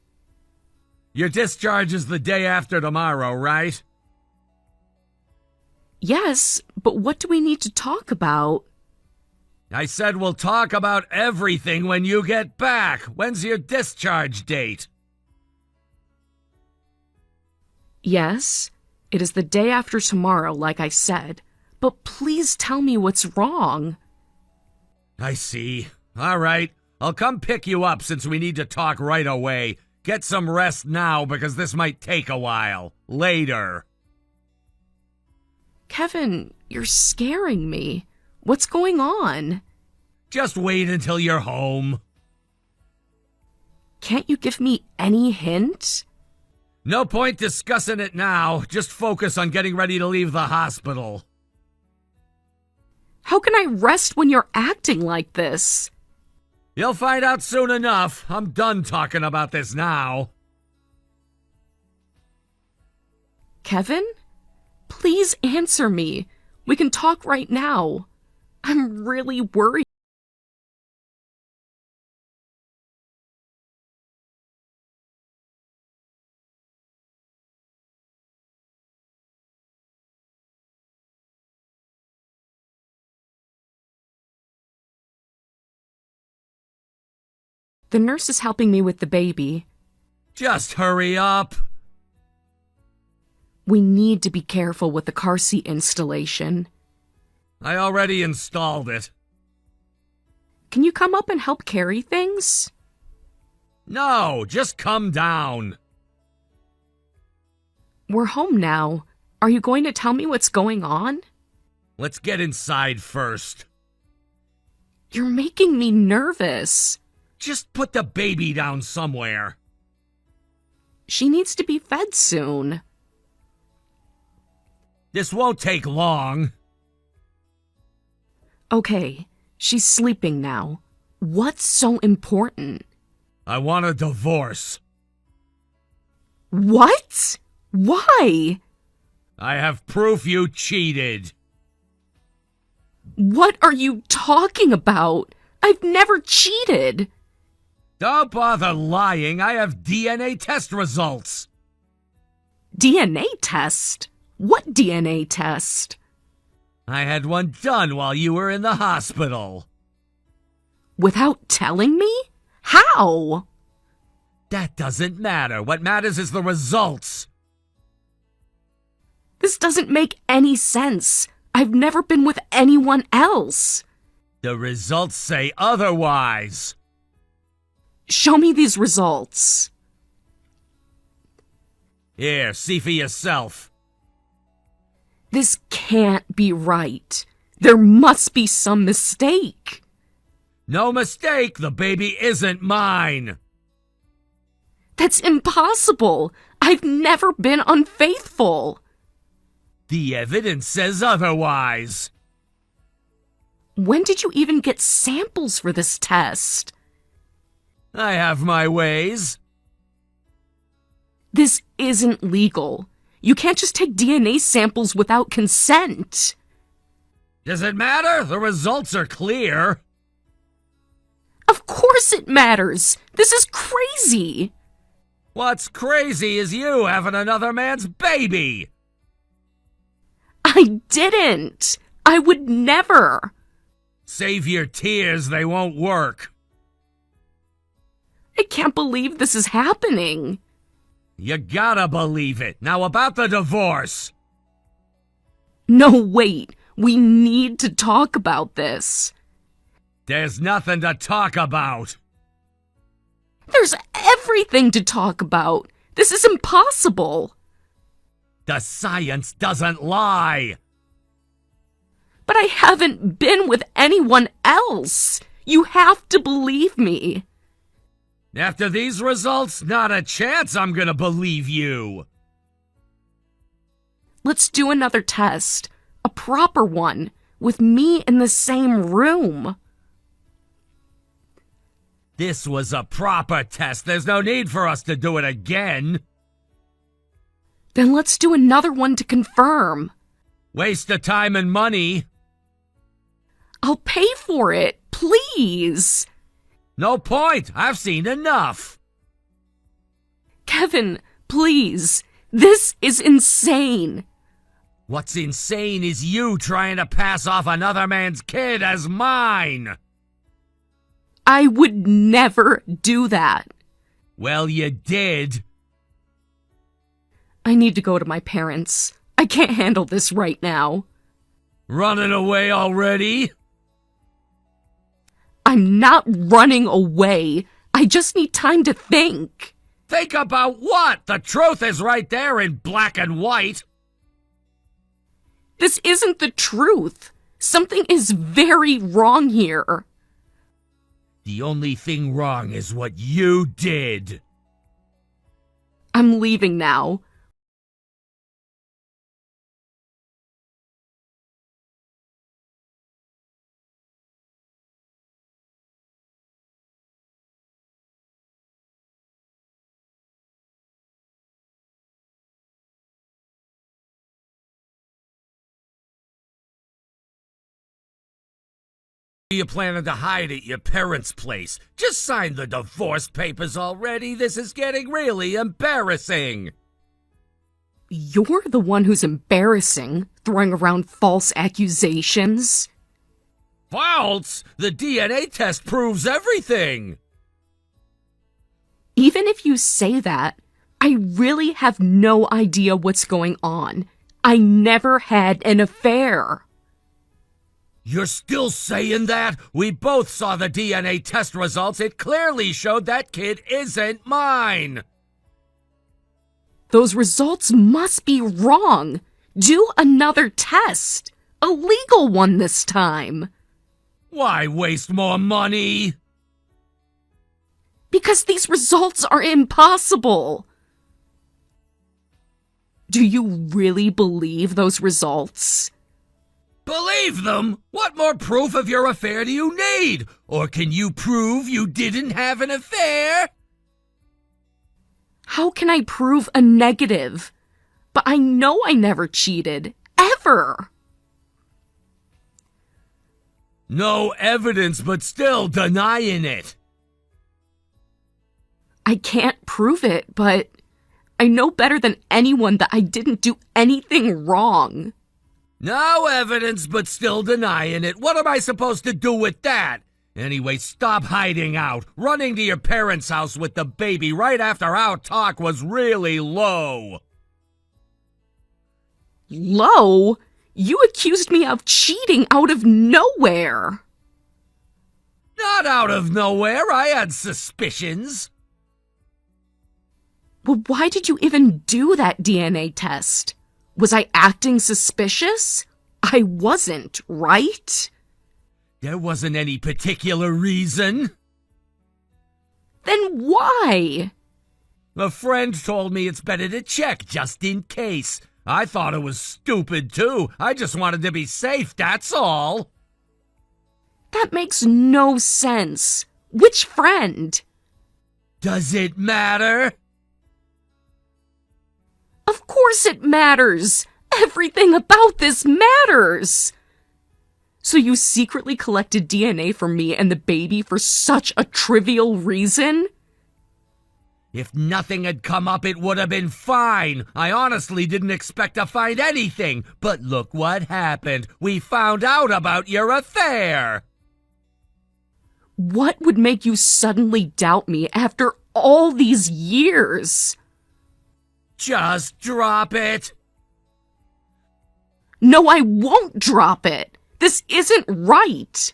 Your discharge is the day after tomorrow, right? Yes, but what do we need to talk about? I said we'll talk about everything when you get back. When's your discharge date? Yes, it is the day after tomorrow, like I said. But please tell me what's wrong. I see. All right. I'll come pick you up since we need to talk right away. Get some rest now because this might take a while. Later. Kevin, you're scaring me. What's going on? Just wait until you're home. Can't you give me any hint? No point discussing it now. Just focus on getting ready to leave the hospital. How can I rest when you're acting like this? You'll find out soon enough. I'm done talking about this now. Kevin? Please answer me. We can talk right now. I'm really worried. The nurse is helping me with the baby. Just hurry up. We need to be careful with the car seat installation. I already installed it. Can you come up and help carry things? No, just come down. We're home now. Are you going to tell me what's going on? Let's get inside first. You're making me nervous. Just put the baby down somewhere. She needs to be fed soon. This won't take long. Okay, she's sleeping now. What's so important? I want a divorce. What? Why? I have proof you cheated. What are you talking about? I've never cheated. Don't bother lying. I have DNA test results. DNA test? What DNA test? I had one done while you were in the hospital. Without telling me? How? That doesn't matter. What matters is the results. This doesn't make any sense. I've never been with anyone else. The results say otherwise. Show me these results. Here, see for yourself. This can't be right. There must be some mistake. No mistake, the baby isn't mine. That's impossible. I've never been unfaithful. The evidence says otherwise. When did you even get samples for this test? I have my ways. This isn't legal. You can't just take DNA samples without consent. Does it matter? The results are clear. Of course it matters. This is crazy. What's crazy is you having another man's baby. I didn't. I would never. Save your tears, they won't work. I can't believe this is happening. You gotta believe it. Now about the divorce. No, wait. We need to talk about this. There's nothing to talk about. There's everything to talk about. This is impossible. The science doesn't lie. But I haven't been with anyone else. You have to believe me. After these results, not a chance I'm gonna believe you. Let's do another test. A proper one. With me in the same room. This was a proper test. There's no need for us to do it again. Then let's do another one to confirm. Waste of time and money. I'll pay for it, please. No point. I've seen enough. Kevin, please. This is insane. What's insane is you trying to pass off another man's kid as mine. I would never do that. Well, you did. I need to go to my parents. I can't handle this right now. Running away already? I'm not running away. I just need time to think. Think about what? The truth is right there in black and white. This isn't the truth. Something is very wrong here. The only thing wrong is what you did. I'm leaving now. You planning to hide at your parents' place? Just sign the divorce papers already. This is getting really embarrassing. You're the one who's embarrassing, throwing around false accusations. False? The DNA test proves everything. Even if you say that, I really have no idea what's going on. I never had an affair. You're still saying that? We both saw the DNA test results. It clearly showed that kid isn't mine. Those results must be wrong. Do another test. A legal one this time. Why waste more money? Because these results are impossible. Do you really believe those results? Believe them? What more proof of your affair do you need? Or can you prove you didn't have an affair? How can I prove a negative? But I know I never cheated. Ever. No evidence, but still denying it. I can't prove it, but I know better than anyone that I didn't do anything wrong. No evidence, but still denying it. What am I supposed to do with that? Anyway, stop hiding out. Running to your parents' house with the baby right after our talk was really low. Low? You accused me of cheating out of nowhere. Not out of nowhere. I had suspicions. Well, why did you even do that DNA test? Was I acting suspicious? I wasn't, right? There wasn't any particular reason. Then why? A friend told me it's better to check just in case. I thought it was stupid too. I just wanted to be safe, that's all. That makes no sense. Which friend? Does it matter? Of course it matters. Everything about this matters. So you secretly collected DNA from me and the baby for such a trivial reason? If nothing had come up, it would have been fine. I honestly didn't expect to find anything. But look what happened. We found out about your affair. What would make you suddenly doubt me after all these years? Just drop it. No, I won't drop it. This isn't right.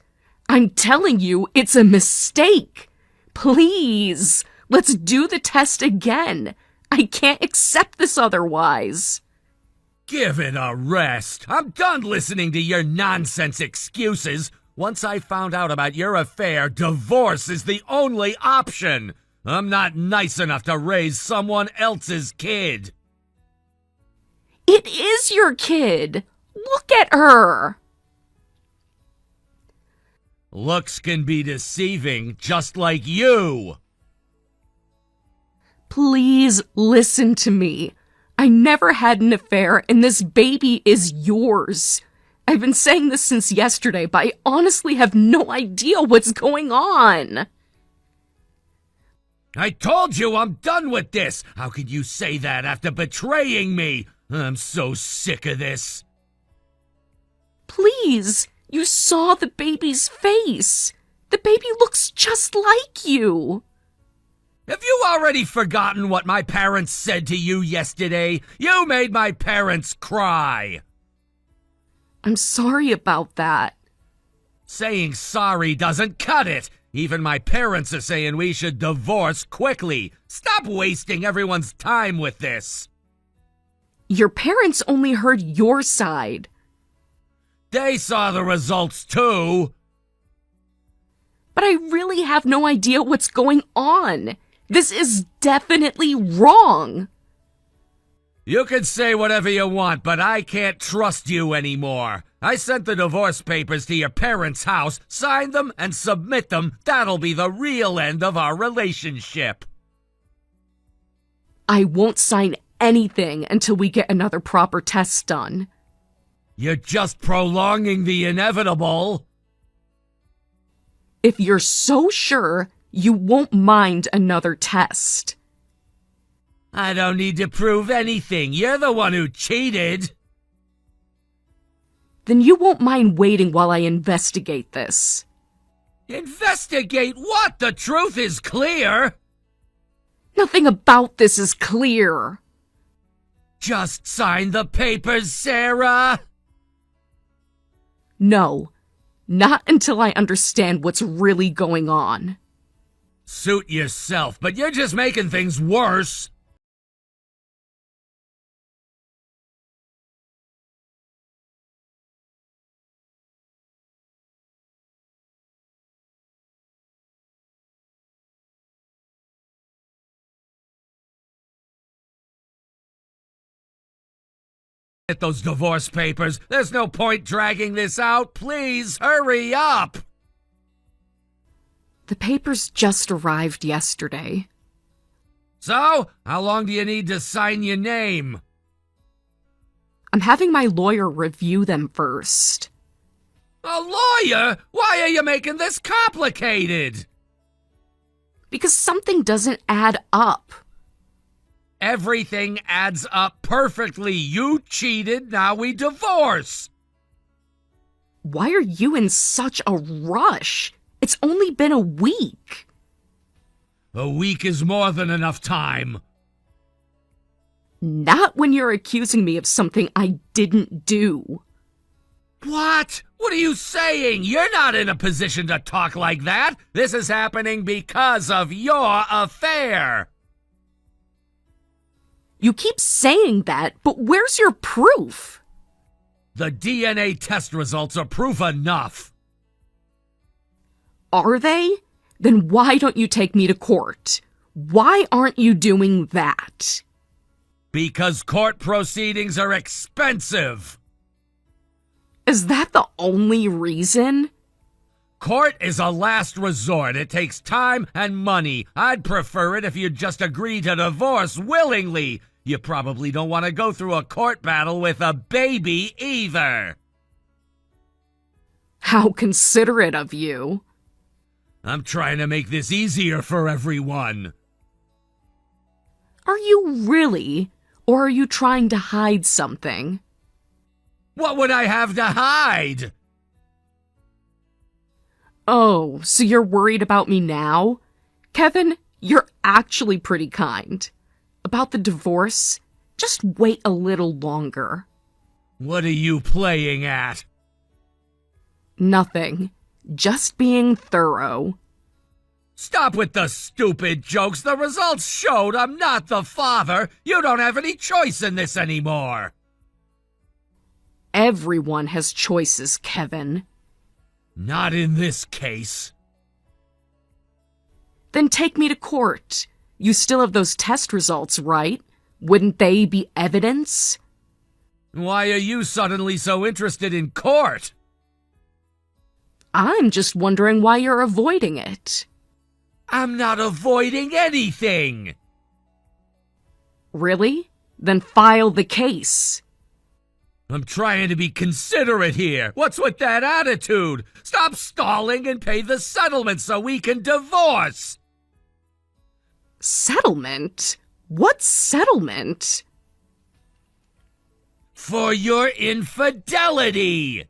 I'm telling you, it's a mistake. Please, let's do the test again. I can't accept this otherwise. Give it a rest. I'm done listening to your nonsense excuses. Once I found out about your affair, divorce is the only option. I'm not nice enough to raise someone else's kid. It is your kid. Look at her. Looks can be deceiving, just like you. Please listen to me. I never had an affair, and this baby is yours. I've been saying this since yesterday, but I honestly have no idea what's going on. I told you I'm done with this. How could you say that after betraying me? I'm so sick of this. Please, you saw the baby's face. The baby looks just like you. Have you already forgotten what my parents said to you yesterday? You made my parents cry. I'm sorry about that. Saying sorry doesn't cut it. Even my parents are saying we should divorce quickly. Stop wasting everyone's time with this. Your parents only heard your side. They saw the results too. But I really have no idea what's going on. This is definitely wrong. You can say whatever you want, but I can't trust you anymore. I sent the divorce papers to your parents' house, sign them, and submit them. That'll be the real end of our relationship. I won't sign anything until we get another proper test done. You're just prolonging the inevitable. If you're so sure, you won't mind another test. I don't need to prove anything. You're the one who cheated. Then you won't mind waiting while I investigate this. Investigate what? The truth is clear. Nothing about this is clear. Just sign the papers, Sarah. No, not until I understand what's really going on. Suit yourself, but you're just making things worse. Get those divorce papers. There's no point dragging this out. Please, hurry up. The papers just arrived yesterday. So, how long do you need to sign your name? I'm having my lawyer review them first. A lawyer? Why are you making this complicated? Because something doesn't add up. Everything adds up perfectly. You cheated, now we divorce. Why are you in such a rush? It's only been a week. A week is more than enough time. Not when you're accusing me of something I didn't do. What? What are you saying? You're not in a position to talk like that. This is happening because of your affair. You keep saying that, but where's your proof? The DNA test results are proof enough. Are they? Then why don't you take me to court? Why aren't you doing that? Because court proceedings are expensive. Is that the only reason? Court is a last resort. It takes time and money. I'd prefer it if you'd just agree to divorce willingly. You probably don't want to go through a court battle with a baby either. How considerate of you. I'm trying to make this easier for everyone. Are you really? Or are you trying to hide something? What would I have to hide? Oh, so you're worried about me now? Kevin, you're actually pretty kind. About the divorce, just wait a little longer. What are you playing at? Nothing. Just being thorough. Stop with the stupid jokes. The results showed I'm not the father. You don't have any choice in this anymore. Everyone has choices, Kevin. Not in this case. Then take me to court. You still have those test results, right? Wouldn't they be evidence? Why are you suddenly so interested in court? I'm just wondering why you're avoiding it. I'm not avoiding anything. Really? Then file the case. I'm trying to be considerate here. What's with that attitude? Stop stalling and pay the settlement so we can divorce. Settlement? What settlement? For your infidelity.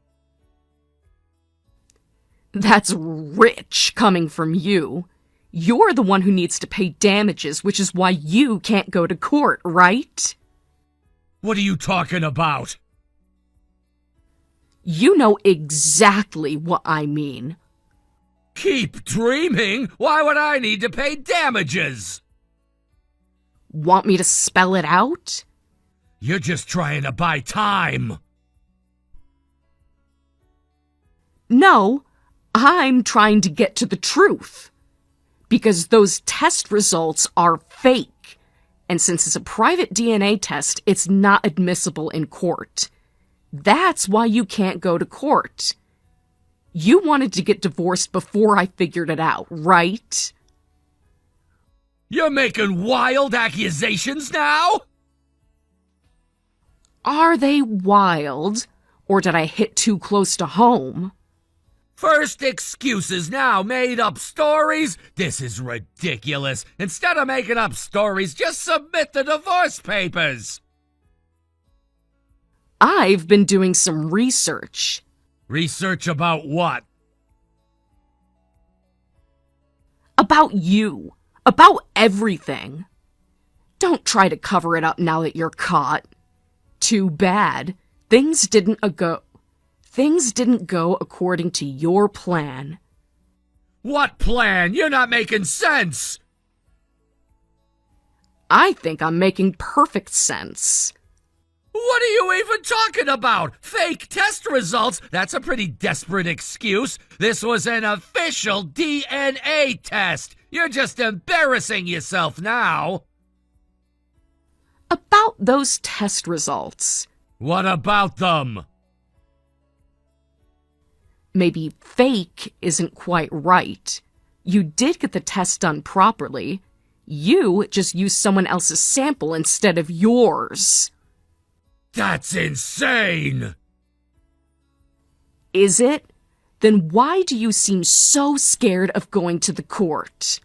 That's rich coming from you. You're the one who needs to pay damages, which is why you can't go to court, right? What are you talking about? You know exactly what I mean. Keep dreaming? Why would I need to pay damages? Want me to spell it out? You're just trying to buy time. No, I'm trying to get to the truth. Because those test results are fake. And since it's a private DNA test, it's not admissible in court. That's why you can't go to court. You wanted to get divorced before I figured it out, right? You're making wild accusations now? Are they wild? Or did I hit too close to home? First excuses, now made-up stories? This is ridiculous. Instead of making up stories, just submit the divorce papers. I've been doing some research. Research about what? About you. About everything. Don't try to cover it up now that you're caught. Too bad. Things didn't go according to your plan. What plan? You're not making sense. I think I'm making perfect sense. What are you even talking about? Fake test results? That's a pretty desperate excuse. This was an official DNA test. You're just embarrassing yourself now. About those test results. What about them? Maybe fake isn't quite right. You did get the test done properly. You just used someone else's sample instead of yours. That's insane! Is it? Then why do you seem so scared of going to the court?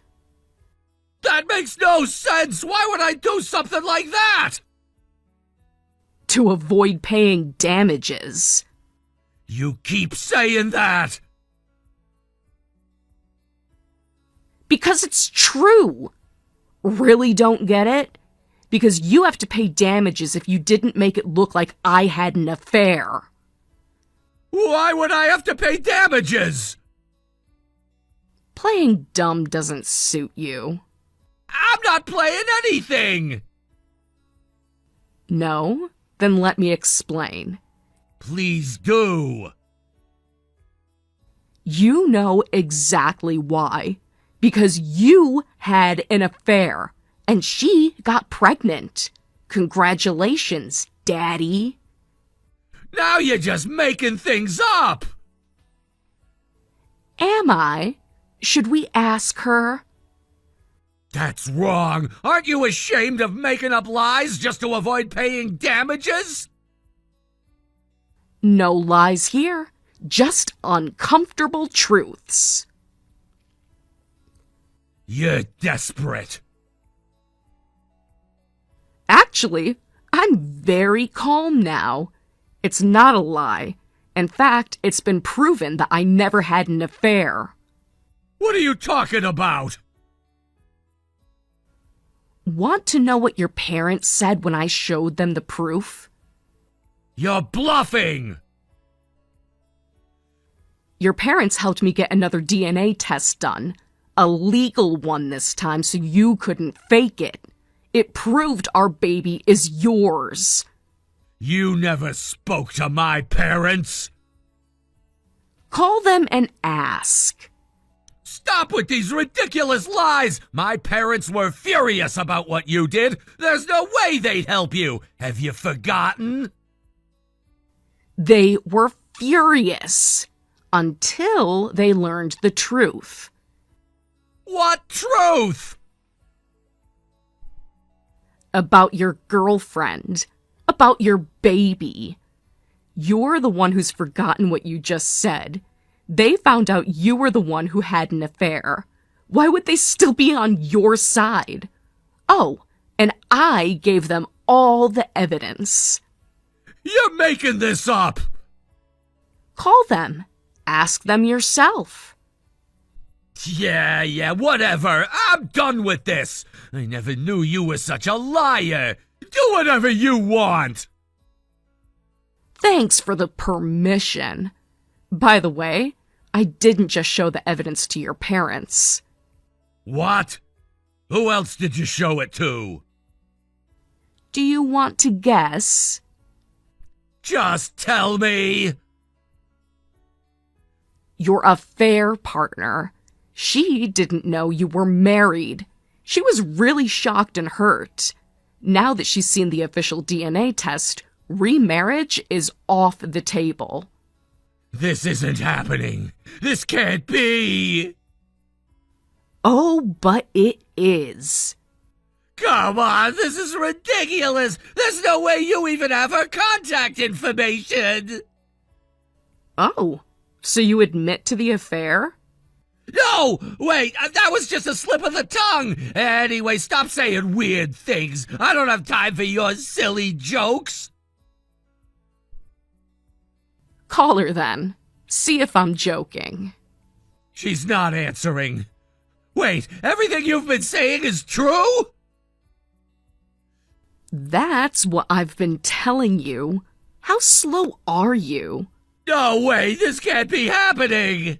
That makes no sense! Why would I do something like that? To avoid paying damages. You keep saying that! Because it's true! Really don't get it? Because you have to pay damages if you didn't make it look like I had an affair. Why would I have to pay damages? Playing dumb doesn't suit you. I'm not playing anything! No? Then let me explain. Please do. You know exactly why. Because you had an affair, and she got pregnant. Congratulations, Daddy. Now you're just making things up! Am I? Should we ask her? That's wrong! Aren't you ashamed of making up lies just to avoid paying damages? No lies here, just uncomfortable truths. You're desperate. Actually, I'm very calm now. It's not a lie. In fact, it's been proven that I never had an affair. What are you talking about? Want to know what your parents said when I showed them the proof? You're bluffing! Your parents helped me get another DNA test done. A legal one this time so you couldn't fake it. It proved our baby is yours. You never spoke to my parents! Call them and ask. Stop with these ridiculous lies! My parents were furious about what you did. There's no way they'd help you. Have you forgotten? They were furious until they learned the truth. What truth? About your girlfriend. About your baby. You're the one who's forgotten what you just said. They found out you were the one who had an affair. Why would they still be on your side? Oh, and I gave them all the evidence. You're making this up! Call them. Ask them yourself. Yeah, whatever. I'm done with this. I never knew you were such a liar. Do whatever you want. Thanks for the permission. By the way, I didn't just show the evidence to your parents. What? Who else did you show it to? Do you want to guess? Just tell me. Your affair partner. She didn't know you were married. She was really shocked and hurt. Now that she's seen the official DNA test, remarriage is off the table. This isn't happening. This can't be. Oh, but it is. Come on, this is ridiculous. There's no way you even have her contact information. Oh, so you admit to the affair? No! Wait, that was just a slip of the tongue! Anyway, stop saying weird things. I don't have time for your silly jokes. Call her then. See if I'm joking. She's not answering. Wait, everything you've been saying is true? That's what I've been telling you. How slow are you? No way, this can't be happening!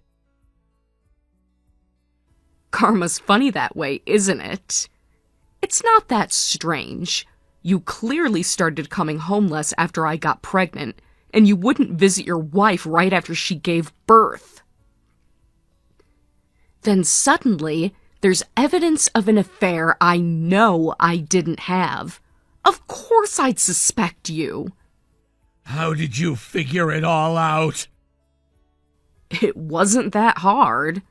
Karma's funny that way, isn't it? It's not that strange. You clearly started coming home less after I got pregnant, and you wouldn't visit your wife right after she gave birth. Then suddenly, there's evidence of an affair I know I didn't have. Of course I'd suspect you. How did you figure it all out? It wasn't that hard.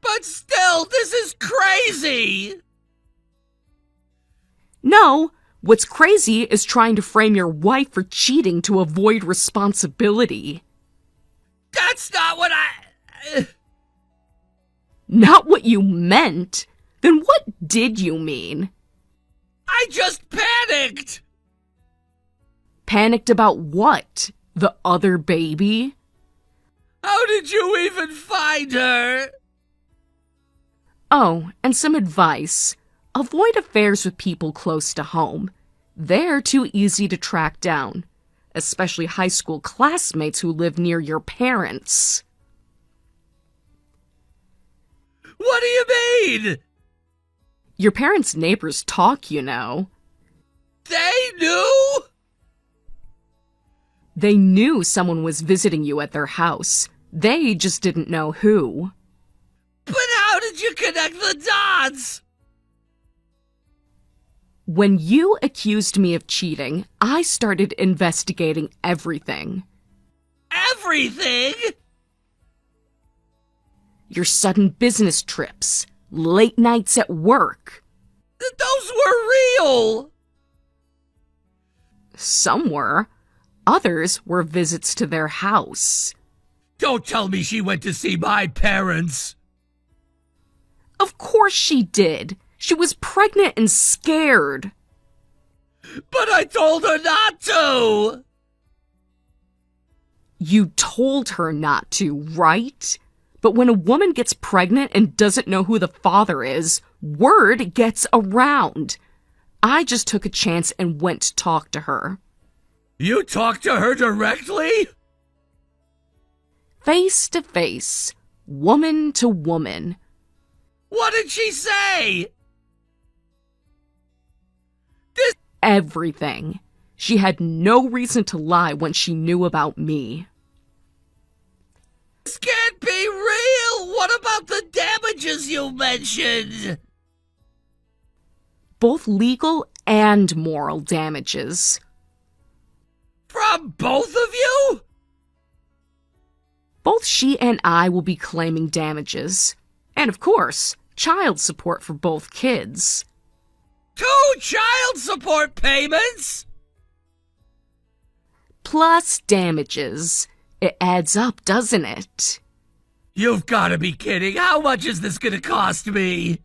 But still, this is crazy! No, what's crazy is trying to frame your wife for cheating to avoid responsibility. That's not what I... Not what you meant? Then what did you mean? I just panicked! Panicked about what? The other baby? How did you even find her? Oh, and some advice. Avoid affairs with people close to home. They're too easy to track down. especially high school classmates who live near your parents. What do you mean? Your parents' neighbors talk, you know. They knew? They knew someone was visiting you at their house. They just didn't know who. But how did you connect the dots? When you accused me of cheating, I started investigating everything. Everything? Your sudden business trips, late nights at work. Those were real! Some were. Others were visits to their house. Don't tell me she went to see my parents. Of course she did. She was pregnant and scared. But I told her not to! You told her not to, right? But when a woman gets pregnant and doesn't know who the father is, word gets around. I just took a chance and went to talk to her. You talked to her directly? Face to face, woman to woman. What did she say? Everything. She had no reason to lie when she knew about me. This can't be real! What about the damages you mentioned? Both legal and moral damages. From both of you? Both she and I will be claiming damages. And of course, child support for both kids. 2 child support payments? Plus damages. It adds up, doesn't it? You've got to be kidding. How much is this going to cost me?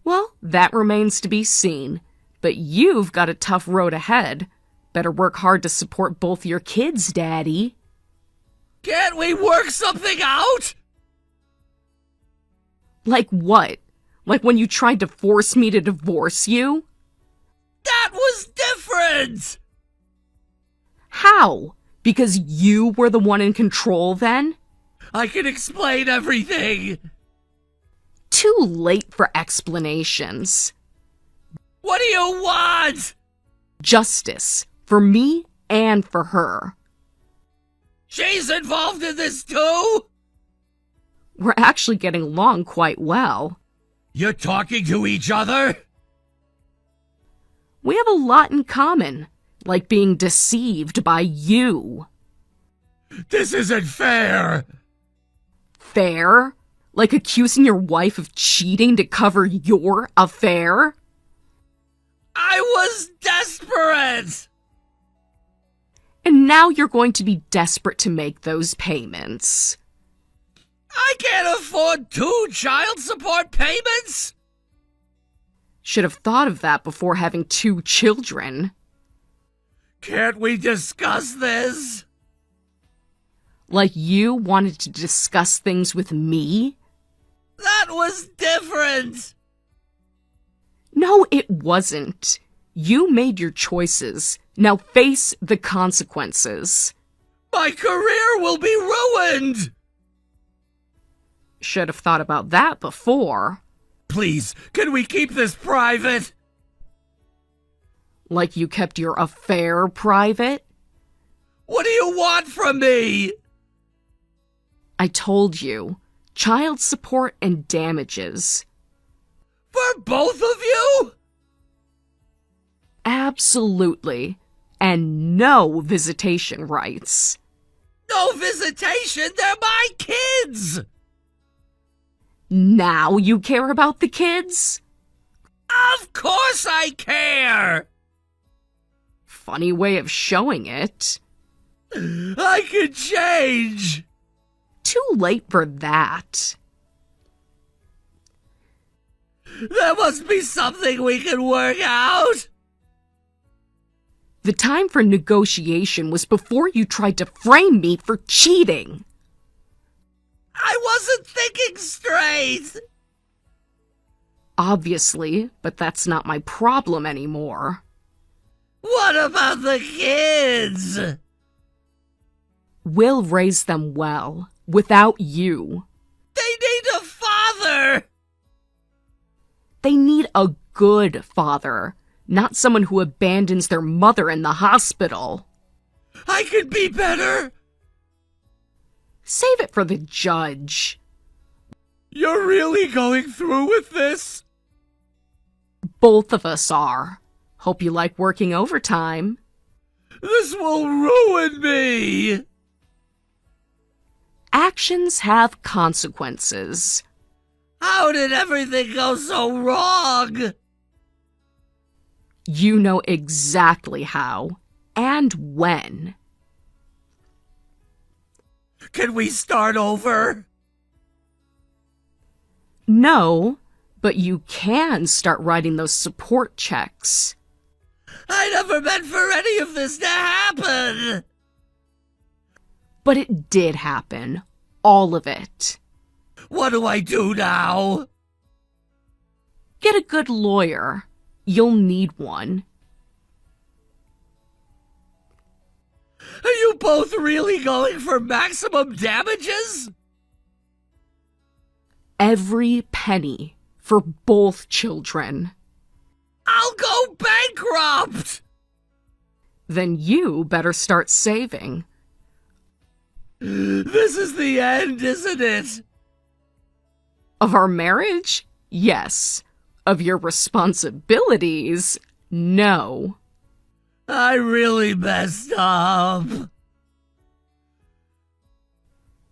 Well, that remains to be seen. But you've got a tough road ahead. Better work hard to support both your kids, Daddy. Can't we work something out? Like what? Like when you tried to force me to divorce you? That was different! How? Because you were the one in control then? I can explain everything. Too late for explanations. What do you want? Justice. For me and for her. She's involved in this too? We're actually getting along quite well. You're talking to each other? We have a lot in common, like being deceived by you. This isn't fair. Fair? Like accusing your wife of cheating to cover your affair? I was desperate! And now you're going to be desperate to make those payments. I can't afford 2 child support payments! Should have thought of that before having 2 children. Can't we discuss this? Like you wanted to discuss things with me? That was different! No, it wasn't. You made your choices. Now face the consequences. My career will be ruined! Should have thought about that before. Please, can we keep this private? Like you kept your affair private? What do you want from me? I told you. Child support and damages. For both of you? Absolutely. And no visitation rights. No visitation, they're my kids! Now you care about the kids? Of course I care! Funny way of showing it. I can change! Too late for that. There must be something we can work out! The time for negotiation was before you tried to frame me for cheating. I wasn't thinking straight! Obviously, but that's not my problem anymore. What about the kids? We'll raise them well, without you. They need a father! They need a good father, not someone who abandons their mother in the hospital. I could be better! Save it for the judge. You're really going through with this? Both of us are. Hope you like working overtime. This will ruin me! Actions have consequences. How did everything go so wrong? You know exactly how and when. Can we start over? No, but you can start writing those support checks. I never meant for any of this to happen! But it did happen. All of it. What do I do now? Get a good lawyer. You'll need one. Are you both really going for maximum damages? Every penny for both children. I'll go bankrupt! Then you better start saving. This is the end, isn't it? Of our marriage? Yes. Of your responsibilities? No. I really messed up.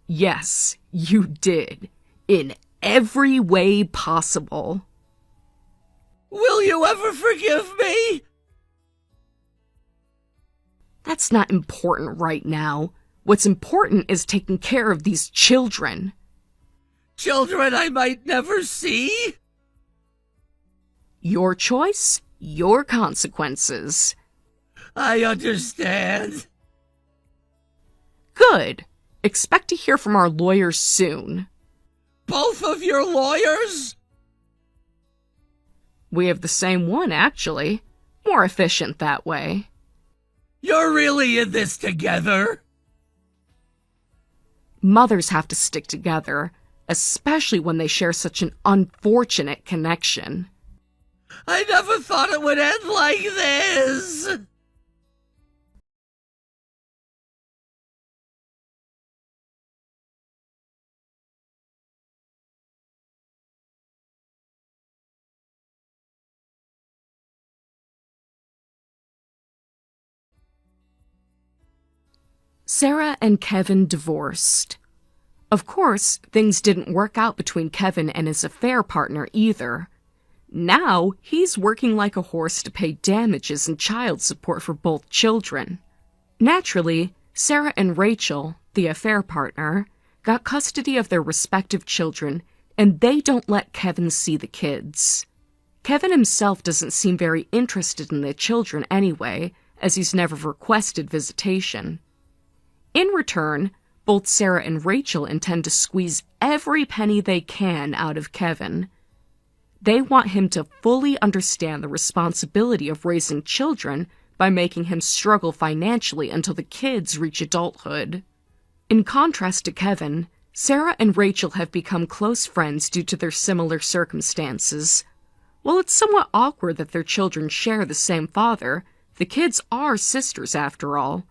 Yes, you did. In every way possible. Will you ever forgive me? That's not important right now. What's important is taking care of these children. Children I might never see? Your choice, your consequences. I understand. Good. Expect to hear from our lawyers soon. Both of your lawyers? We have the same one, actually. More efficient that way. You're really in this together? Mothers have to stick together, especially when they share such an unfortunate connection. I never thought it would end like this! Sarah and Kevin divorced. Of course, things didn't work out between Kevin and his affair partner either. Now, he's working like a horse to pay damages and child support for both children. Naturally, Sarah and Rachel, the affair partner, got custody of their respective children, and they don't let Kevin see the kids. Kevin himself doesn't seem very interested in the children anyway, as he's never requested visitation. In return, both Sarah and Rachel intend to squeeze every penny they can out of Kevin. They want him to fully understand the responsibility of raising children by making him struggle financially until the kids reach adulthood. In contrast to Kevin, Sarah and Rachel have become close friends due to their similar circumstances. While it's somewhat awkward that their children share the same father, the kids are sisters after all.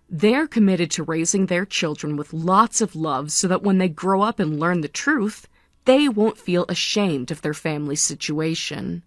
They're committed to raising their children with lots of love so that when they grow up and learn the truth, they won't feel ashamed of their family situation.